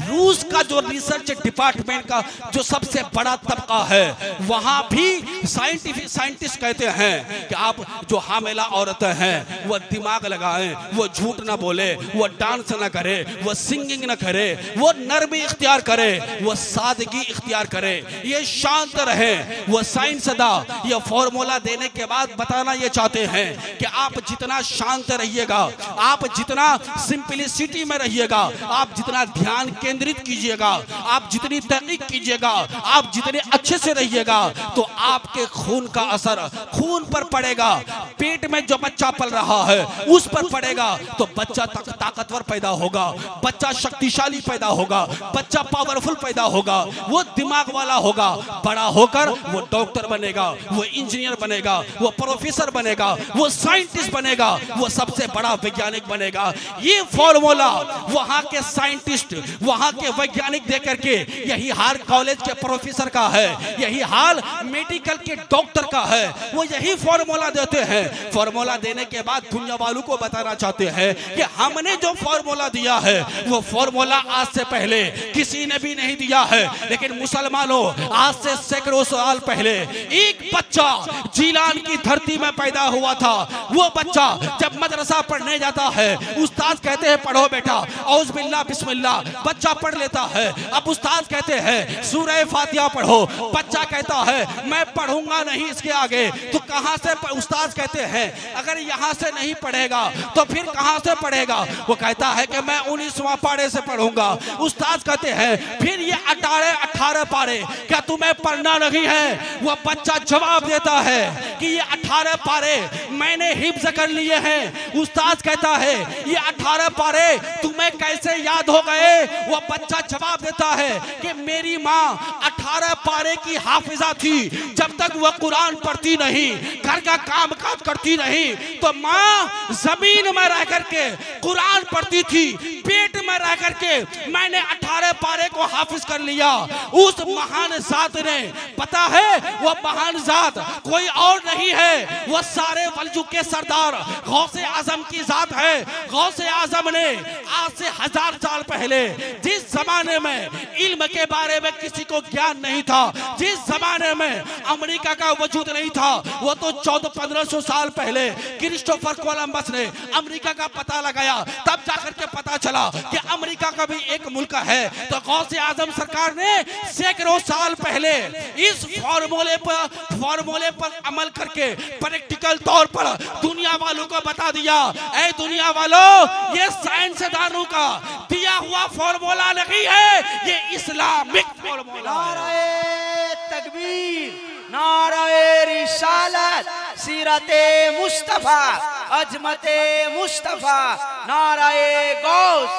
रूस का जो रिसर्च डिपार्टमेंट का जो सबसे बड़ा तबका है, वहां भी साइंटिस्ट कहते हैं कि आप जो हामिला औरतें हैं वो दिमाग लगाएं, वो झूठ ना बोले, वो डांस ना करे, वो सिंगिंग ना करे, वो नरमी इख्तियार करे, वो सादगी इख्तियार करे, ये शांत रहे। वो साइंसदान ये फॉर्मूला देने के बाद बताना ये चाहते हैं कि आप जितना शांत रहिएगा, आप जितना सिंपलिसिटी में रहिएगा, आप जितना ध्यान केंद्रित कीजिएगा, आप जितनी तहकीक कीजिएगा, आप जितने अच्छे से रहिएगा, तो आपके खून का असर खून पर पड़ेगा, पेट में जो बच्चा पल रहा है उस पर पड़ेगा, तो बच्चा ताकतवर पैदा होगा, बच्चा शक्तिशाली पैदा होगा, बच्चा पावरफुल पैदा होगा, वो दिमाग वाला होगा, बड़ा होकर वो डॉक्टर बनेगा, वो इंजीनियर बनेगा, वो प्रोफेसर बनेगा, वो साइंटिस्ट बनेगा, वो सबसे बड़ा वैज्ञानिक बनेगा। ये फॉर्मूला वहां के साइंटिस्ट, वहां के वैज्ञानिक देकर के, यही हाल कॉलेज के प्रोफेसर का है, यही हाल मेडिकल के डॉक्टर का है, वो यही फॉर्मूला देते हैं। फॉर्मूला देने के बाद दुनिया वालों को बताना चाहते हैं कि हमने जो फॉर्मूला दिया है वो फॉर्मूला आज से पहले किसी ने भी नहीं दिया है, लेकिन मुसलमानों आज से सैकड़ों साल पहले एक बच्चा जीलान की धरती में पैदा हुआ था। वो बच्चा जब मदरसा पढ़ने जाता है, उस्ताद कहते हैं पढ़ो बेटा, औज़ बिल्लाह बिस्मिल्लाह, बच्चा पढ़ लेता है। अब उस्ताद कहते हैं सूरह फातिहा पढ़ो, बच्चा कहता है मैं पढ़ूंगा नहीं इसके आगे, तो कहां से उस्ताद कहते हैं अगर यहां से नहीं पढ़ेगा तो फिर कहां से पढ़ेगा? वो कहता है कि मैं 19वां पारे से पढ़ूंगा। उस्ताद कहते हैं फिर ये 18 पारे, क्या तुम्हें पढ़ना नहीं है? वो बच्चा जवाब देता है कि ये 18 पारे मैंने हिफ्ज कर लिए हैं। उस्ताद कहता है ये 18 पारे तुम्हें कैसे याद हो गए? वो बच्चा जवाब देता है कि मेरी माँ 18 पारे की हाफिजा थी, जब तक वह कुरान पढ़ती नहीं, घर का काम काज करती नहीं, तो माँ जमीन में रह करके कुरान पढ़ती थी, पेट में रह करके मैंने 18 पारे को हाफिज कर लिया। उस महान जात ने, पता है वो महान जात कोई और नहीं है, वो सारे वल्जू के सरदार गौसे आजम की जात है। गौसे आजम ने आज से 1000 साल पहले, जिस जमाने में इल्म के बारे में किसी को ज्ञान नहीं था, जिस जमाने में अमेरिका का वजूद नहीं था, वो तो 1400-1500 साल पहले क्रिस्टोफर कोलंबस ने अमेरिका का पता लगाया, तब जाकर के पता चला कि अमेरिका का भी एक मुल्क है। तो गौसे आजम सरकार ने सैकड़ों साल पहले इस फॉर्मूले पर अमल करके प्रैक्टिकल तौर पर दुनिया वालों को बता दिया, ऐ दुनिया वालों ये साइंसदानों का दिया हुआ फॉर्मूला नहीं है, ये इस्लामिक फॉर्मूला। नारे तकबीर, नारे रिसालत, सीरते मुस्तफा, अजमते मुस्तफा, नारे गौस,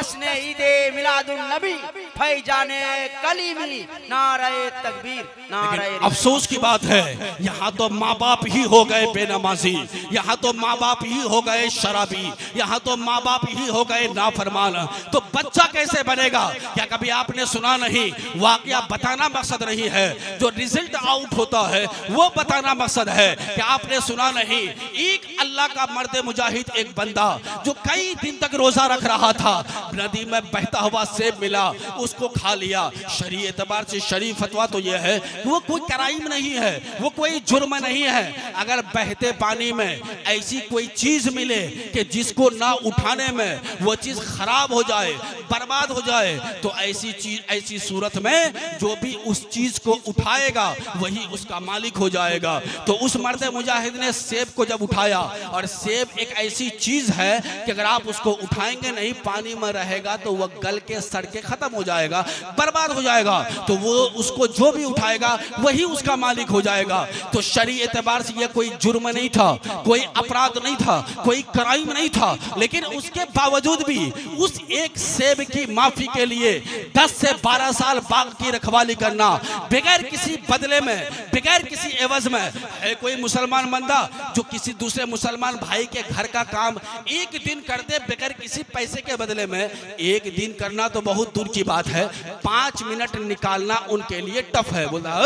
जश्न ईदे मिलादुन नबी फैजाने कलीमी नारे तकबीर नारे। अफसोस की बात है यहाँ तो माँ बाप ही हो गए बेनमाजी, यहाँ तो माँ बाप ही हो गए शराबी, यहाँ तो माँ बाप ही हो गए नाफरमान। तो बच्चा कैसे बनेगा? क्या कभी आपने सुना नहीं? वाकया बताना मकसद नहीं है, जो रिजल्ट आउट होता है वो बताना मकसद है। क्या आपने सुना नहीं? एक अल्लाह का मर्द मुजाहिद, एक बंदा जो कई दिन तक रोजा रख रहा था, नदी में बहता हुआ सेब मिला, उसको खा लिया। शरीय एतबार से शरीफ फतवा तो यह है वो कोई क्राइम नहीं है, वो कोई जुर्म नहीं है। अगर बहते पानी में ऐसी कोई चीज मिले कि जिसको ना उठाने में वो चीज खराब हो जाए, बर्बाद हो जाए, तो ऐसी चीज, ऐसी सूरत में जो भी उस चीज को उठाएगा वही उसका मालिक हो जाएगा। तो उस मर्द मुजाहिद ने सेब को जब उठाया, और सेब एक ऐसी चीज है कि अगर आप उसको उठाएंगे नहीं, पानी में रहेगा तो वह गल के सड़ के खत्म हो जाएगा, बर्बाद हो जाएगा। तो वो उसको जो भी उठाएगा वही उसका मालिक हो जाएगा। तो शरीय एतबार से यह कोई जुर्म नहीं था, कोई अपराध नहीं था, कोई क्राइम नहीं था, लेकिन उसके बावजूद भी उस एक सेब की माफी के लिए 10 से 12 साल बाग की रखवाली करना बगैर किसी बदले में, बगैर किसी एवज में। है कोई मुसलमान बंदा जो किसी दूसरे मुसलमान भाई के घर का काम एक दिन कर दे बगैर किसी पैसे के बदले में? एक दिन करना तो बहुत दूर की बात है, 5 मिनट निकालना उनके लिए टफ है। बोला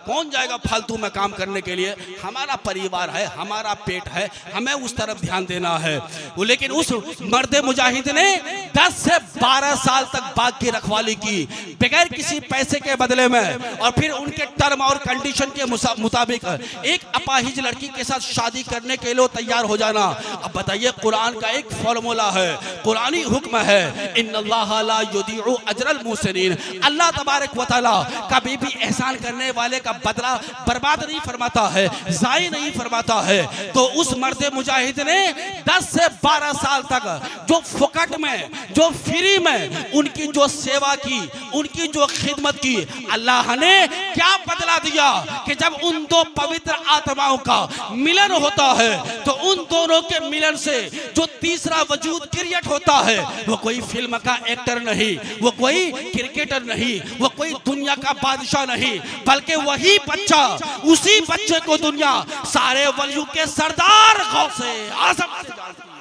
कौन जाएगा फालतू में काम करने के लिए? हमारा परिवार है, हमारा पेट है, हमें उस तरफ ध्यान देना है। लेकिन उस मर्द मुजाहिद ने 10 से 12 साल तक बाग की रखवाली की बगैर किसी पैसे के बदले में, और फिर उनके टर्म और कंडीशन के मुताबिक एक अपाहिज लड़की के साथ शादी करने के लिए तैयार हो जाना। अब बताइए, कुरान का एक फॉर्मूला है, कुरानी हुक्म है, इन्नल्लाह ला युदीउ अजरल मुहसिनीन। अल्लाह तबारक व तआला कभी भी एहसान करने वाले का बदला बर्बाद नहीं फरमाता है, ज़ाय नहीं फरमाता है। तो उस मर्द मुजाहिद ने 10 से 12 साल तक जो फुकट में, जो फ्री में उनकी जो सेवा की, उनकी जो खिदमत की, अल्लाह ने क्या बदला दिया कि जब उन दो पवित्र आत्माओं का मिलन होता है तो उन दोनों के मिलन से जो तीसरा वजूद क्रिएट होता है, वो कोई फिल्म का एक्टर नहीं, वो कोई क्रिकेटर नहीं, वो कोई दुनिया का बादशाह नहीं, बल्कि वही बच्चा, उसी बच्चे को दुनिया सारे वलियों के सरदार गौसे आज़म जानती है।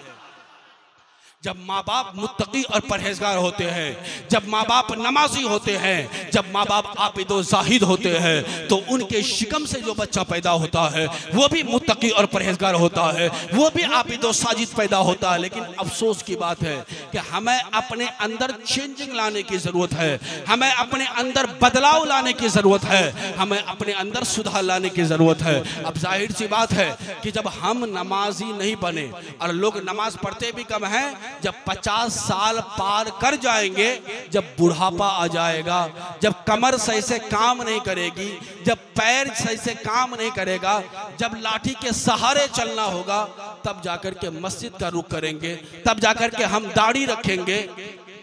जब माँ बाप मुत्तकी और परहेजगार होते हैं, जब माँ बाप नमाजी होते हैं, जब माँ बाप आबिदो जाहिद होते हैं, तो उनके शिकम से जो बच्चा पैदा होता है वो भी मुत्तकी और परहेजगार होता है, वो भी आबिदो साजिद पैदा होता है। लेकिन अफसोस की बात है कि हमें अपने अंदर चेंजिंग लाने की ज़रूरत है, हमें अपने अंदर बदलाव लाने की ज़रूरत है, हमें अपने अंदर सुधार लाने की ज़रूरत है। अब जाहिर सी बात है कि जब हम नमाजी नहीं बने, और लोग नमाज पढ़ते भी कम हैं, जब 50 साल पार कर जाएंगे, जब बुढ़ापा आ जाएगा, जब कमर सही से काम नहीं करेगी, जब पैर सही से काम नहीं करेगा, जब लाठी के सहारे चलना होगा, तब जाकर के मस्जिद का रुख करेंगे, तब जाकर के हम दाढ़ी रखेंगे।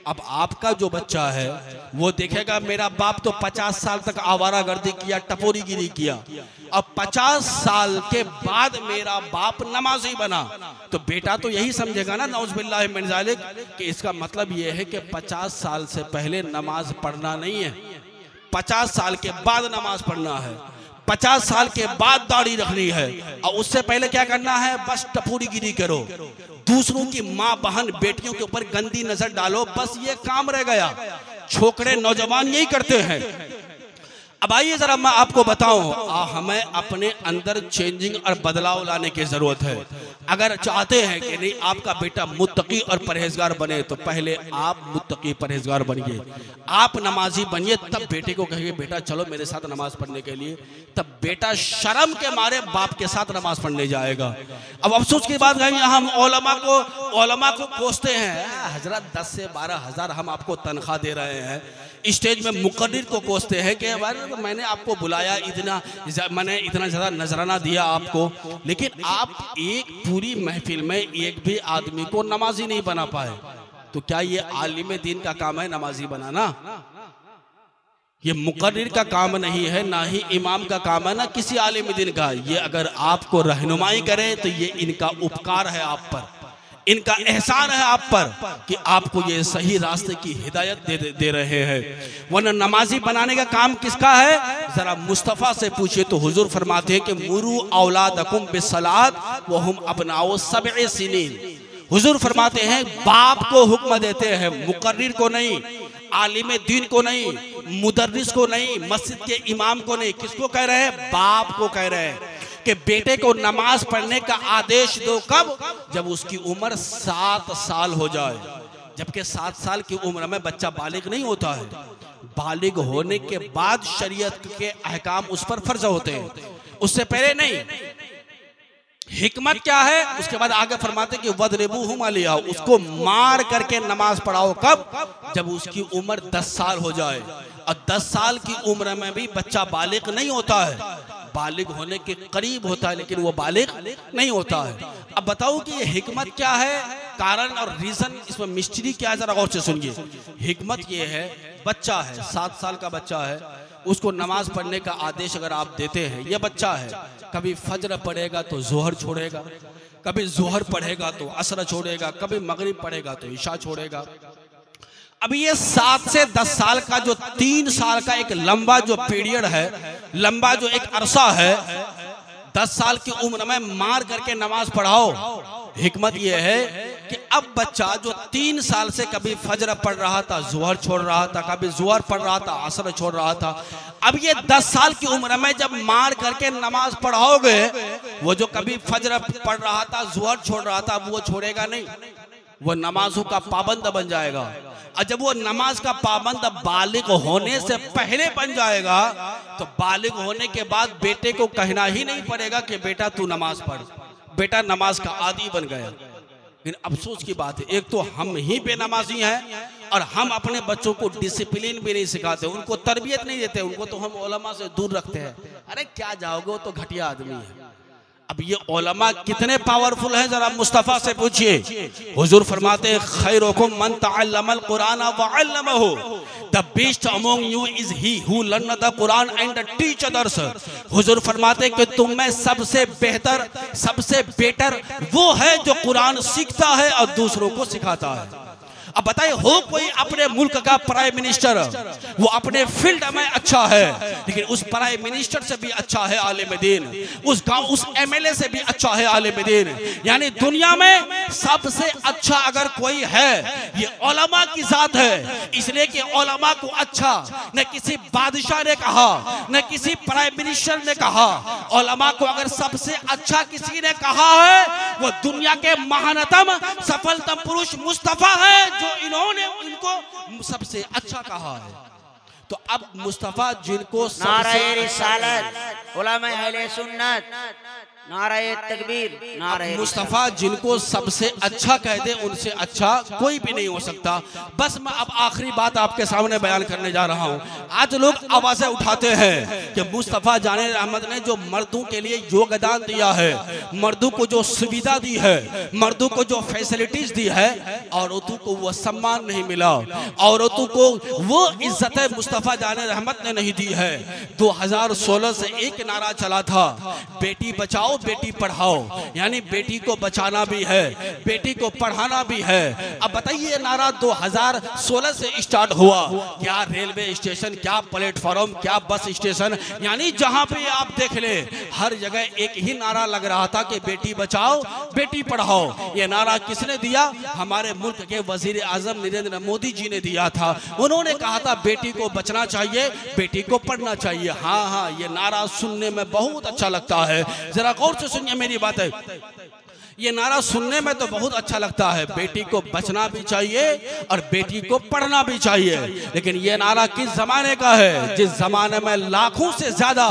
अब आपका जो बच्चा है वो देखेगा मेरा बाप तो 50 साल तक आवारागर्दी किया, टपोरीगिरी किया, अब 50 साल के बाद मेरा बाप नमाजी बना, तो बेटा तो यही समझेगा ना, नौज़ुबिल्लाहि मिन ज़ालिक, कि इसका मतलब ये है कि 50 साल से पहले नमाज पढ़ना नहीं है, 50 साल के बाद नमाज पढ़ना है, 50 साल के बाद दाढ़ी रखनी है, और उससे पहले क्या करना है? बस टपोरीगिरी करो, दूसरों की माँ बहन बेटियों के ऊपर गंदी नजर डालो, बस ये काम रह गया। छोकरे नौजवान यही करते हैं। अब आइए जरा मैं आपको बताऊं, हमें अपने अंदर चेंजिंग और बदलाव लाने की जरूरत है। अगर चाहते हैं कि नहीं आपका बेटा मुत्तकी और परहेजगार बने, तो पहले आप मुत्तकी परहेजगार बनिए, आप नमाजी बनिए, तब बेटे को कहिए बेटा चलो मेरे साथ नमाज पढ़ने के लिए, तब बेटा शर्म के मारे बाप के साथ नमाज पढ़ने जाएगा। अब अफसोस की बात है, हम ओलमा को कोसते हैं, हजरत 10 से 12 हज़ार हम आपको तनख्वाह दे रहे हैं, स्टेज में मुकर्रिर को कोसते हैं कि मैंने आपको बुलाया, मैंने इतना ज़्यादा नजराना दिया आपको, लेकिन आप एक पूरी महफिल में एक भी आदमी को नमाजी नहीं बना पाए, तो क्या ये आलिम दीन का काम है नमाजी बनाना? ये मुकर्रिर का काम नहीं है, ना ही इमाम का काम है, ना किसी आलिम दीन का। ये अगर आपको रहनुमाई करे तो ये इनका उपकार है आप पर, इनका एहसान है आप पर कि आपको ये सही रास्ते की हिदायत दे रहे हैं। वरना नमाजी बनाने का काम किसका है? जरा मुस्तफ़ा से पूछिए तो हुजूर फरमाते हैं कि मुरू औलादकुम बिस्सलात व हुम अबनाउ सब'i सिनीन। हुजूर फरमाते हैं बाप को हुक्म देते हैं, मुकर्रिर को नहीं, आलिम दीन को नहीं, मुदर्रिस को नहीं, मस्जिद के इमाम को नहीं। किसको कह रहे हैं? बाप को कह रहे हैं कि बेटे को नमाज पढ़ने का आदेश दो। कब? जब उसकी उम्र 7 साल हो जाए। जबकि 7 साल की उम्र में बच्चा बालिग नहीं होता है। बालिग होने के बाद शरीयत के अहकाम उस पर फर्ज होते हैं, उससे पहले नहीं। हिकमत क्या है? उसके बाद आगे फरमाते कि वदरिबूहुम अलैहा, उसको मार करके नमाज पढ़ाओ। कब? जब उसकी उम्र 10 साल हो जाए। और 10 साल की उम्र में भी बच्चा बालिग नहीं होता है, बालिग होने के करीब होता है लेकिन वो बालिग नहीं होता है। अब बताओ कि ये हिकमत क्या है, कारण और रीजन, इसमें मिस्ट्री क्या है, जरा गौर से सुनिए। हिकमत ये है, बच्चा है, 7 साल का बच्चा है, उसको नमाज पढ़ने का आदेश अगर आप देते हैं, ये बच्चा है, कभी फज्र पढ़ेगा तो जोहर छोड़ेगा, कभी जोहर पढ़ेगा तो असर छोड़ेगा, कभी मगरिब पढ़ेगा तो ईशा छोड़ेगा। अब ये 7 से 10 साल का जो 3 साल का एक लंबा जो पीरियड है, लंबा जो एक अरसा है, 10 साल की उम्र में मार करके नमाज पढ़ाओ। हिकमत यह है कि अब बच्चा जो 3 साल से कभी फज्र पढ़ रहा था, जोहर छोड़ रहा था, कभी जोहर पढ़ रहा था, असर छोड़ रहा था, अब ये 10 साल की उम्र में जब मार करके नमाज पढ़ाओगे, वो जो कभी फज्र पढ़ रहा था, जोहर छोड़ रहा था, वो छोड़ेगा नहीं, वो नमाजों का पाबंद बन जाएगा। और जब वो नमाज का पाबंद बालिग होने से पहले बन जाएगा, तो बालिग होने के बाद बेटे को कहना ही नहीं पड़ेगा कि बेटा तू नमाज पढ़, बेटा नमाज का आदी बन गया। लेकिन अफसोस की बात है, एक तो हम ही बेनमाजी हैं और हम अपने बच्चों को डिसिप्लिन भी नहीं सिखाते, उनको तरबियत नहीं देते, उनको तो हम उलमा से दूर रखते हैं। अरे क्या जाओगे, वो तो घटिया आदमी है। अब ये उलमा कितने पावरफुल हैं, जरा मुस्तफ़ा से पूछिए। हुजूर फरमाते हैं खैरुकुम मन तअल्लमल कुरान व अल्लमहु, the best among you is he who learn the Quran and teach others. हुजूर फरमाते हैं कि तुम में सबसे बेहतर, सबसे बेटर वो है जो कुरान सीखता है और दूसरों को सिखाता है। अब बताइए, हो कोई अपने मुल्क का प्राइम मिनिस्टर, वो अपने फील्ड में अच्छा है, लेकिन उस प्राइम मिनिस्टर से भी अच्छा है आलिम दीन, उस गांव, उस एमएलए से भी अच्छा है आलिम दीन। यानी दुनिया में सबसे अच्छा अगर कोई है, ये उलमा की जात है। इसलिए कि उलमा को अच्छा न किसी बादशाह ने कहा, न किसी प्राइम मिनिस्टर ने कहा। उलमा को अगर सबसे अच्छा किसी ने कहा है, वो दुनिया के महानतम सफलतम पुरुष मुस्तफा है, जो इन्होंने उनको सबसे अच्छा कहा है। तो अब मुस्तफा जिनको नारे रिसालत, उलमा अहले सुन्नत, नारे तकबीर, नारे मुस्तफा जिनको सबसे अच्छा कह दे, उनसे अच्छा कोई भी नहीं हो सकता। बस मैं अब आखिरी बात आपके सामने बयान करने जा रहा हूँ। आज लोग आवाजें उठाते हैं कि मुस्तफा जाने रहमत ने जो मर्दों के लिए योगदान दिया है, मर्दों को जो सुविधा दी है, मर्दों को जो फैसिलिटीज दी है, औरतों को वो सम्मान नहीं मिला, औरतों को वो इज्जत मुस्तफा जाने रहमत ने नहीं दी है। 2016 से एक नारा चला था, बेटी बचाओ बेटी पढ़ाओ, यानी बेटी को बचाना भी है, बेटी को पढ़ाना भी है। अब बताइए, नारा 2016 से स्टार्ट हुआ, क्या रेलवे स्टेशन, क्या प्लेटफॉर्म, क्या बस स्टेशन, यानी जहां पे आप देख ले हर जगह एक ही नारा लग रहा था कि बेटी बचाओ बेटी पढ़ाओ। ये नारा किसने दिया? हमारे मुल्क के वजीर आजम नरेंद्र मोदी जी ने दिया था। उन्होंने कहा था बेटी को बचना चाहिए, बेटी को पढ़ना चाहिए। हाँ हाँ, ये नारा सुनने में बहुत अच्छा लगता है। जरा गौर से सुनिए मेरी बात है, ये नारा सुनने में तो बहुत अच्छा लगता है, बेटी को बचना भी चाहिए और बेटी को पढ़ना भी चाहिए। लेकिन ये नारा किस जमाने का है? जिस जमाने में लाखों से ज्यादा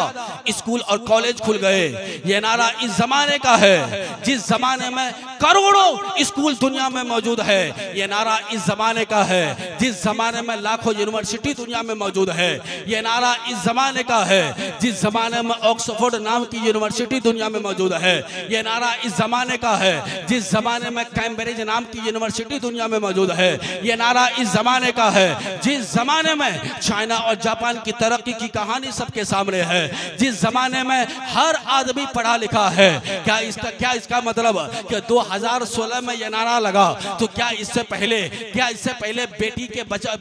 स्कूल और कॉलेज खुल गए। ये नारा इस जमाने का है जिस जमाने में करोड़ों स्कूल दुनिया में मौजूद है। ये नारा इस जमाने का है जिस जमाने में लाखों यूनिवर्सिटी दुनिया में मौजूद है। ये नारा इस जमाने का है जिस जमाने में ऑक्सफोर्ड नाम की यूनिवर्सिटी दुनिया में मौजूद है। ये नारा इस जमाने का का है जिस जमाने में कैम्ब्रिज नाम की यूनिवर्सिटी दुनिया में मौजूद है। ये नारा इस जमाने का है जिस जमाने में चाइना और जापान की तरक्की की कहानी सबके सामने है, जिस जमाने में हर आदमी पढ़ा लिखा है। क्या इसका मतलब कि 2016 में यह नारा लगा तो क्या इससे पहले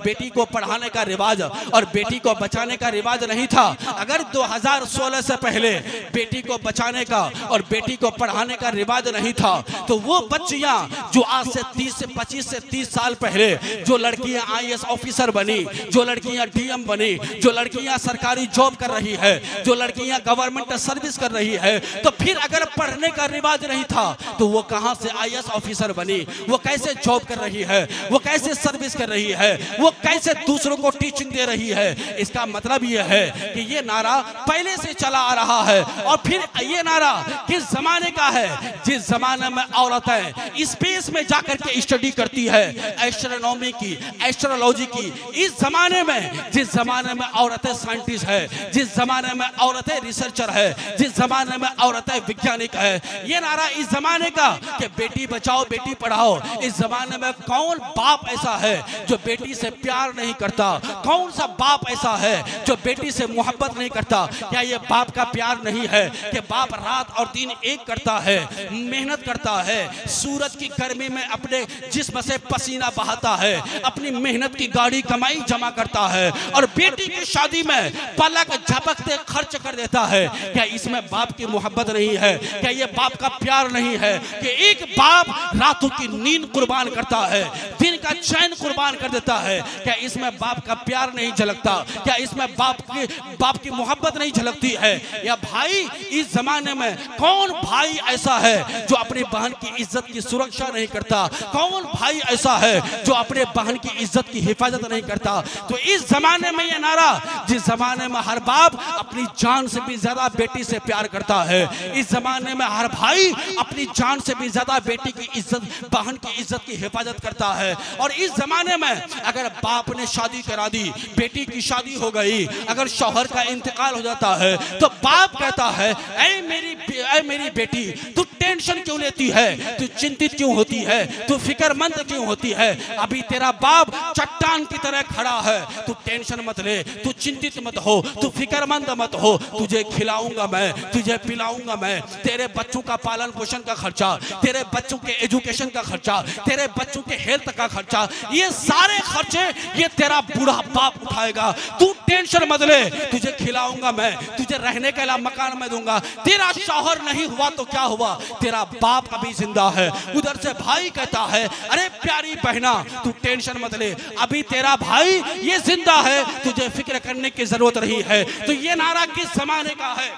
बेटी को पढ़ाने का रिवाज और बेटी को बचाने का रिवाज नहीं था? अगर 2016 से पहले बेटी को बचाने का और बेटी को पढ़ाने का रिवाज नहीं था तो वो बच्चियां जो आज से 25 से 30 साल पहले जो लड़कियां IAS ऑफिसर बनी, जो लड़कियां DM बनी, जो लड़कियां सरकारी जॉब कर रही है, जो लड़कियां गवर्नमेंट सर्विस कर रही है, तो फिर अगर पढ़ने का रिवाज नहीं था तो वो कहां से IAS ऑफिसर बनी? वो कैसे जॉब कर रही है? वो कैसे सर्विस कर रही है? वो कैसे दूसरों को टीचिंग दे रही है? इसका मतलब यह है कि ये नारा पहले से चला आ रहा है। और फिर ये नारा किस जमाने का है? जिस जमाने में औरतें स्पेस में जाकर के स्टडी करती है, एस्ट्रोनॉमी की, एस्ट्रोलॉजी की। इस जमाने में जिस जमाने में औरतें साइंटिस्ट है, जिस जमाने में औरतें रिसर्चर है, जिस जमाने में औरतें वैज्ञानिक है। ये नारा इस जमाने का कि बेटी बचाओ बेटी पढ़ाओ। इस जमाने में कौन बाप ऐसा है जो बेटी से प्यार नहीं करता? कौन सा बाप ऐसा है जो बेटी से मोहब्बत नहीं करता? क्या ये बाप का प्यार नहीं है कि बाप रात और दिन एक करता है, मेहनत करता है, सूरज की गर्मी में अपने जिस्म से पसीना बहाता है, अपनी मेहनत की गाड़ी कमाई जमा करता है और बेटी की शादी में पलक झपकते खर्च कर देता है? क्या इसमें बाप की मोहब्बत नहीं है? क्या ये बाप का प्यार नहीं है कि एक बाप रातों की नींद कुर्बान करता है, दिन का चैन कुर्बान कर देता है? क्या इसमें बाप का प्यार नहीं झलकता? क्या इसमें बाप की मोहब्बत नहीं झलकती है? या भाई इस जमाने में कौन भाई ऐसा है जो अपनी बहन की इज्जत की सुरक्षा नहीं करता? कौन भाई ऐसा है जो अपने बहन की इज्जत की हिफाजत नहीं करता? तो इस जमाने में यह नारा, जिस जमाने में हर बाप अपनी जान से भी ज्यादा बेटी से प्यार करता है, इस जमाने में हर भाई अपनी जान से भी ज्यादा बेटी की इज्जत, बहन की इज्जत की हिफाजत करता है। और इस जमाने में अगर बाप ने शादी करा दी, बेटी की शादी हो गई, अगर शौहर का इंतकाल हो जाता है तो बाप कहता है ऐ मेरी बेटी तू टेंशन क्यों लेती है? तू चिंतित क्यों होती है? तू फिक्रमंद क्यों होती है? अभी तेरा बाप चट्टान की तरह खड़ा है, तू टेंशन मत ले, तू चिंतित मत हो, तू फिक्रमंद मत हो। तुझे खिलाऊंगा मैं, तुझे पिलाऊंगा मैं, तेरे बच्चों का पालन पोषण का खर्चा, तेरे बच्चों के एजुकेशन का खर्चा, तेरे बच्चों के हेल्थ का खर्चा, ये सारे खर्चे ये तेरा बूढ़ा बाप उठाएगा। तू टेंशन मत ले, तुझे खिलाऊंगा मैं, तुझे रहने के लिए मकान में दूंगा। तेरा शौहर नहीं हुआ तो क्या हुआ, तेरा बाप अभी जिंदा है। उधर से भाई कहता है अरे प्यारी बहना तू टेंशन मत ले, अभी तेरा भाई ये जिंदा है, तुझे फिक्र करने की जरूरत नहीं है। तो ये नारा किस जमाने का है?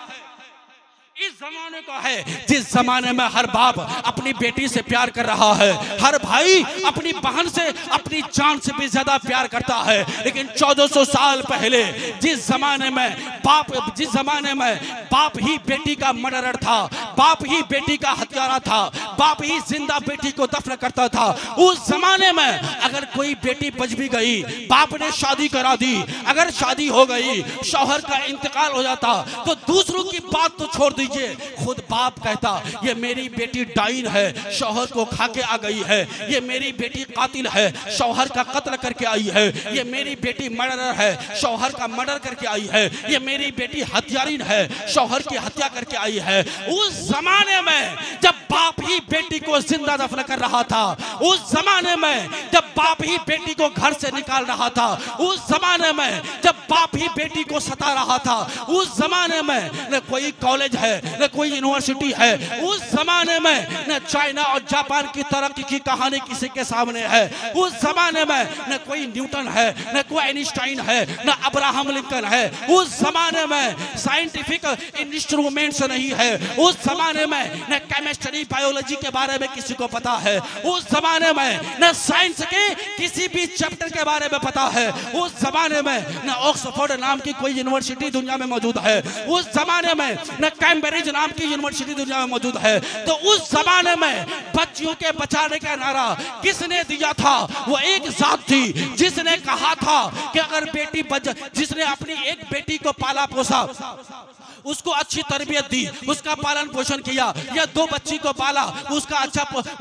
इस जमाने का है जिस जमाने में हर बाप अपनी बेटी से प्यार कर रहा है, हर भाई अपनी बहन से अपनी जान से भी ज्यादा प्यार करता है। लेकिन 1400 साल पहले जिस जमाने में बाप ही बेटी का मर्डरर था, बाप ही बेटी का हत्यारा था, बाप ही जिंदा बेटी को दफन करता था, उस जमाने में अगर कोई बेटी बच भी गई, बाप ने शादी करा दी, अगर शादी हो गई, शौहर का इंतकाल हो जाता तो दूसरों की बात तो छोड़ दीजिए, खुद बाप कहता ये मेरी बेटी डाइन है, शौहर को खा के आ गई है, ये मेरी बेटी कातिल है, शौहर का कत्ल करके आई है, ये मेरी बेटी मर्डरर है, शौहर का मर्डर करके आई है, ये मेरी बेटी हत्यारिन है, शौहर की हत्या करके आई है। उस जमाने में जब बाप ही बेटी को जिंदा दफन कर रहा था, उस जमाने में जब बाप ही बेटी को घर से निकाल रहा था, उस जमाने में जब बाप ही बेटी को सता रहा था, उस जमाने में न कोई कॉलेज है, न कोई यूनिवर्सिटी है, उस जमाने में न चाइना और जापान की तरक्की की कहानी किसी के सामने है, उस जमाने में न कोई न्यूटन है, न कोई आइंस्टाइन है, न अब्राहम लिंकन है, उस जमाने में साइंटिफिक इंस्ट्रूमेंट्स नहीं है, उस जमाने में न केमिस्ट्री बायोलॉजी के बारे में किसी को पता है, उस जमाने में न साइंस के किसी भी चैप्टर के बारे में पता है, उस जमाने में न ऑक्सफोर्ड नाम की कोई यूनिवर्सिटी दुनिया में मौजूद है, उस जमाने में न कैम्ब्रिज नाम की यूनिवर्सिटी दुनिया में मौजूद है। तो उस जमाने में बच्चियों के बचाने का नारा किसने दिया था? वो एक जात थी जिसने कहा था कि अगर बेटी जिसने अपनी एक बेटी को पाला पोसा, उसको अच्छी तरबियत दी, उसका पालन पोषण किया, या 2 बच्ची को पाला,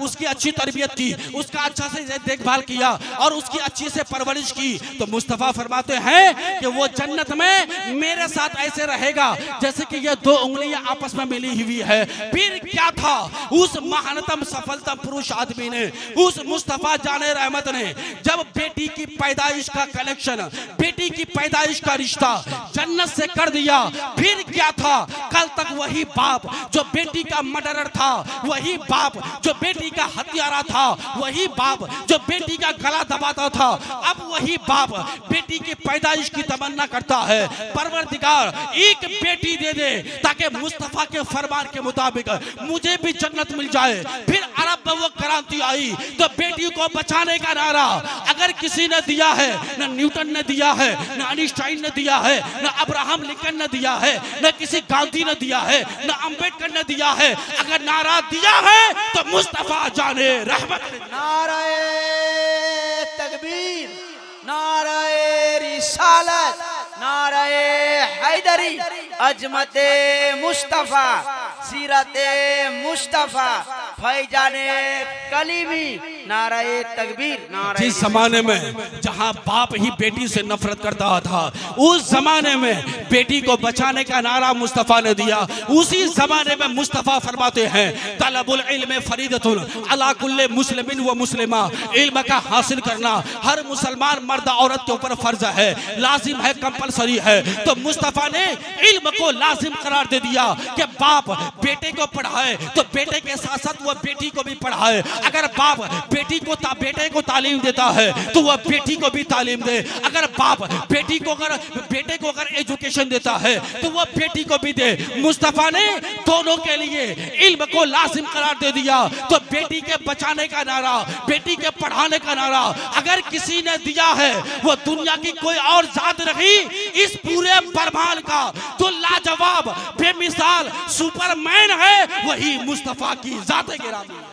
उसकी अच्छी तरबियत की, उसका अच्छा से देखभाल किया और उसकी अच्छी से परवरिश की, तो मुस्तफ़ा फरमाते हैं कि वो जन्नत में मेरे साथ ऐसे रहेगा जैसे कि ये 2 उंगलियां आपस में मिली हुई है। फिर क्या था उस महानतम सफलतम पुरुष आदमी ने, उस मुस्तफ़ा जाने रहमत ने, जब बेटी की पैदाइश का कलेक्शन, बेटी की पैदाइश का रिश्ता जन्नत से कर दिया, फिर क्या था? कल तक वही बाप जो बेटी का मर्डरर था, वही बाप जो बेटी का हत्यारा था, वही बाप जो बेटी का गला दबाता था, अब वही बाप बेटी की पैदाइश की तमन्ना करता है, परवरदिगार एक बेटी दे दे ताकि मुस्तफ़ा के फरमान के मुताबिक मुझे भी जन्नत मिल जाए। फिर अरब में वो क्रांति आई तो बेटी को बचाने का नारा अगर किसी ने दिया है, न न्यूटन ने दिया है, न आइंस्टाइन ने दिया है, न अब्राहम लिंकन ने दिया है, न किसी गांधी ने दिया है, न अंबेडकर ने दिया है, अगर नारा दिया है तो मुस्तफ़ा जाने रहमत। नाराए तकबीर, नाराए रिसालत, नाराए हैदरी, अजमते मुस्तफ़ा, सीरते मुस्तफ़ा, फैजाने कलीमी, नाराए तकबीर, नाराए। जिस जमाने में जहां बाप ही बेटी से नफरत करता था, उस जमाने में बेटी को बचाने का नारा मुस्तफ़ा ने दिया। उसी जमाने में मुस्तफ़ा फरमाते हैं तलबुल इल्म फरीदतुन अला कुल्ले मुस्लिमिन व मुस्लिमा, इल्म का हासिल करना हर मुसलमान मर्द औरत के ऊपर फर्ज है, लाजिम है, कंपलसरी है। तो मुस्तफ़ा ने इल्म को लाजिम करार दे दिया कि बाप बेटे को पढ़ाए तो बेटे के साथ साथ वह बेटी को भी पढ़ाए। अगर बाप बेटे को तालीम देता है तो वह बेटी को भी तालीम दे। अगर बाप बेटे को अगर एजुकेशन देता है तो वह बेटी को भी दे। मुस्तफ़ा ने दोनों के लिए इल्म को लाजिम करार दे दिया। तो बेटी के बचाने का नारा, बेटी के पढ़ाने का नारा अगर किसी ने दिया है, वो दुनिया की कोई और जात नहीं, इस पूरे ब्रह्मांड का तो लाजवाब बेमिसाल सुपरमैन है, वही मुस्तफ़ा की जात गिरामी है।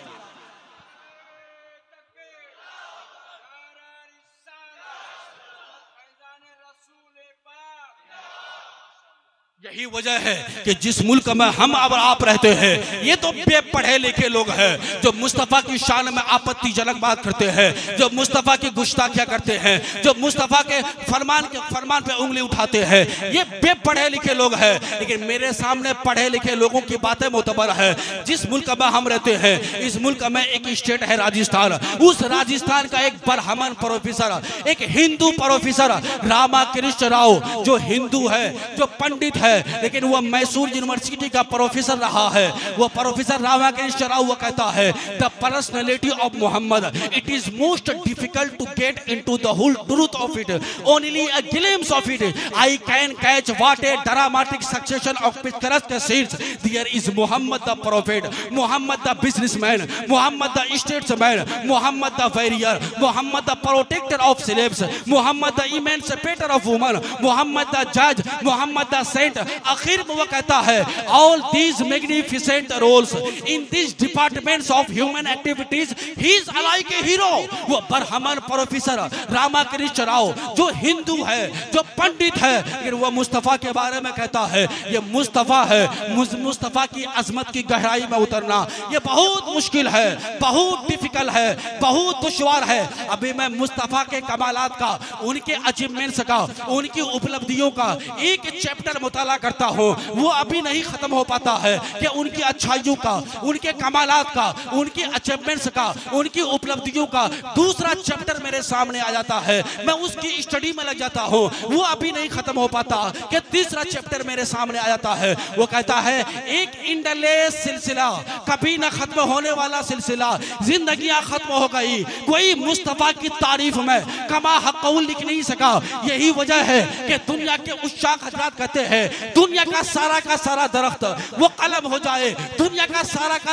यही वजह है कि जिस मुल्क में हम अब आप रहते हैं, ये तो बेपढ़े लिखे लोग हैं जो मुस्तफ़ा की शान में आपत्तिजनक बात करते हैं, जो मुस्तफ़ा की गुस्ताखियां करते हैं, जो मुस्तफ़ा के फरमान पे उंगली उठाते हैं, ये बेपढ़े लिखे लोग हैं। लेकिन मेरे सामने पढ़े लिखे लोगों की बातें मोतबर है। जिस मुल्क में हम रहते हैं, इस मुल्क में एक स्टेट है राजस्थान। उस राजस्थान का एक ब्राह्मण प्रोफेसर, एक हिंदू प्रोफेसर रामाकृष्ण राव, जो हिंदू है, जो पंडित है, लेकिन वह मैसूर यूनिवर्सिटी का प्रोफेसर रहा है। वह प्रोफेसर रामाकृष्ण राव वो कहता है the personality of Muhammad, it is most difficult to get into the whole truth of it, only a glimpse of it I can catch what a dramatic succession of picturesque scenes there is Muhammad the prophet, Muhammad the businessman, Muhammad the statesman, Muhammad the warrior, Muhammad the protector of slaves, Muhammad the emancipator of women, Muhammad the जज, Muhammad the saint. आखिर में वो कहता है all these magnificent roles in this departments of human activities he is like a hero. वो ब्राह्मण professor Ramakrishna Rao जो हिंदू है, जो पंडित है, लेकिन वो मुस्तफ़ा के बारे में कहता है ये मुस्तफ़ा है। मुस्तफ़ा की अजमत की गहराई में उतरना ये बहुत मुश्किल है, बहुत डिफिकल्ट है, बहुत दुश्वार है। अभी मैं मुस्तफ़ा के कमालात का, उनके अचीवमेंट्स का, उनकी उपलब्धियों का एक चैप्टर मुताला करता हो, वो अभी नहीं खत्म हो पाता है कि उनकी अच्छाइयों का, उनके कमालात का, उनकी अचीवमेंट्स का, उनकी उपलब्धियों का दूसरा चैप्टर मेरे सामने आ जाता है। मैं उसकी स्टडी में लग जाता हूँ, वो अभी नहीं खत्म हो पाता कि तीसरा चैप्टर मेरे सामने आ जाता है। वो कहता है एक इंडलेस सिलसिला, कभी ना खत्म होने वाला सिलसिला, जिंदगियां खत्म हो गई, कोई मुस्तफ़ा की तारीफ में कमा हक़ लिख नहीं सका। यही वजह है कि दुनिया के उस्ताद हजरात कहते हैं दुनिया का सारा दरख्त वो कलम हो जाए, दुनिया का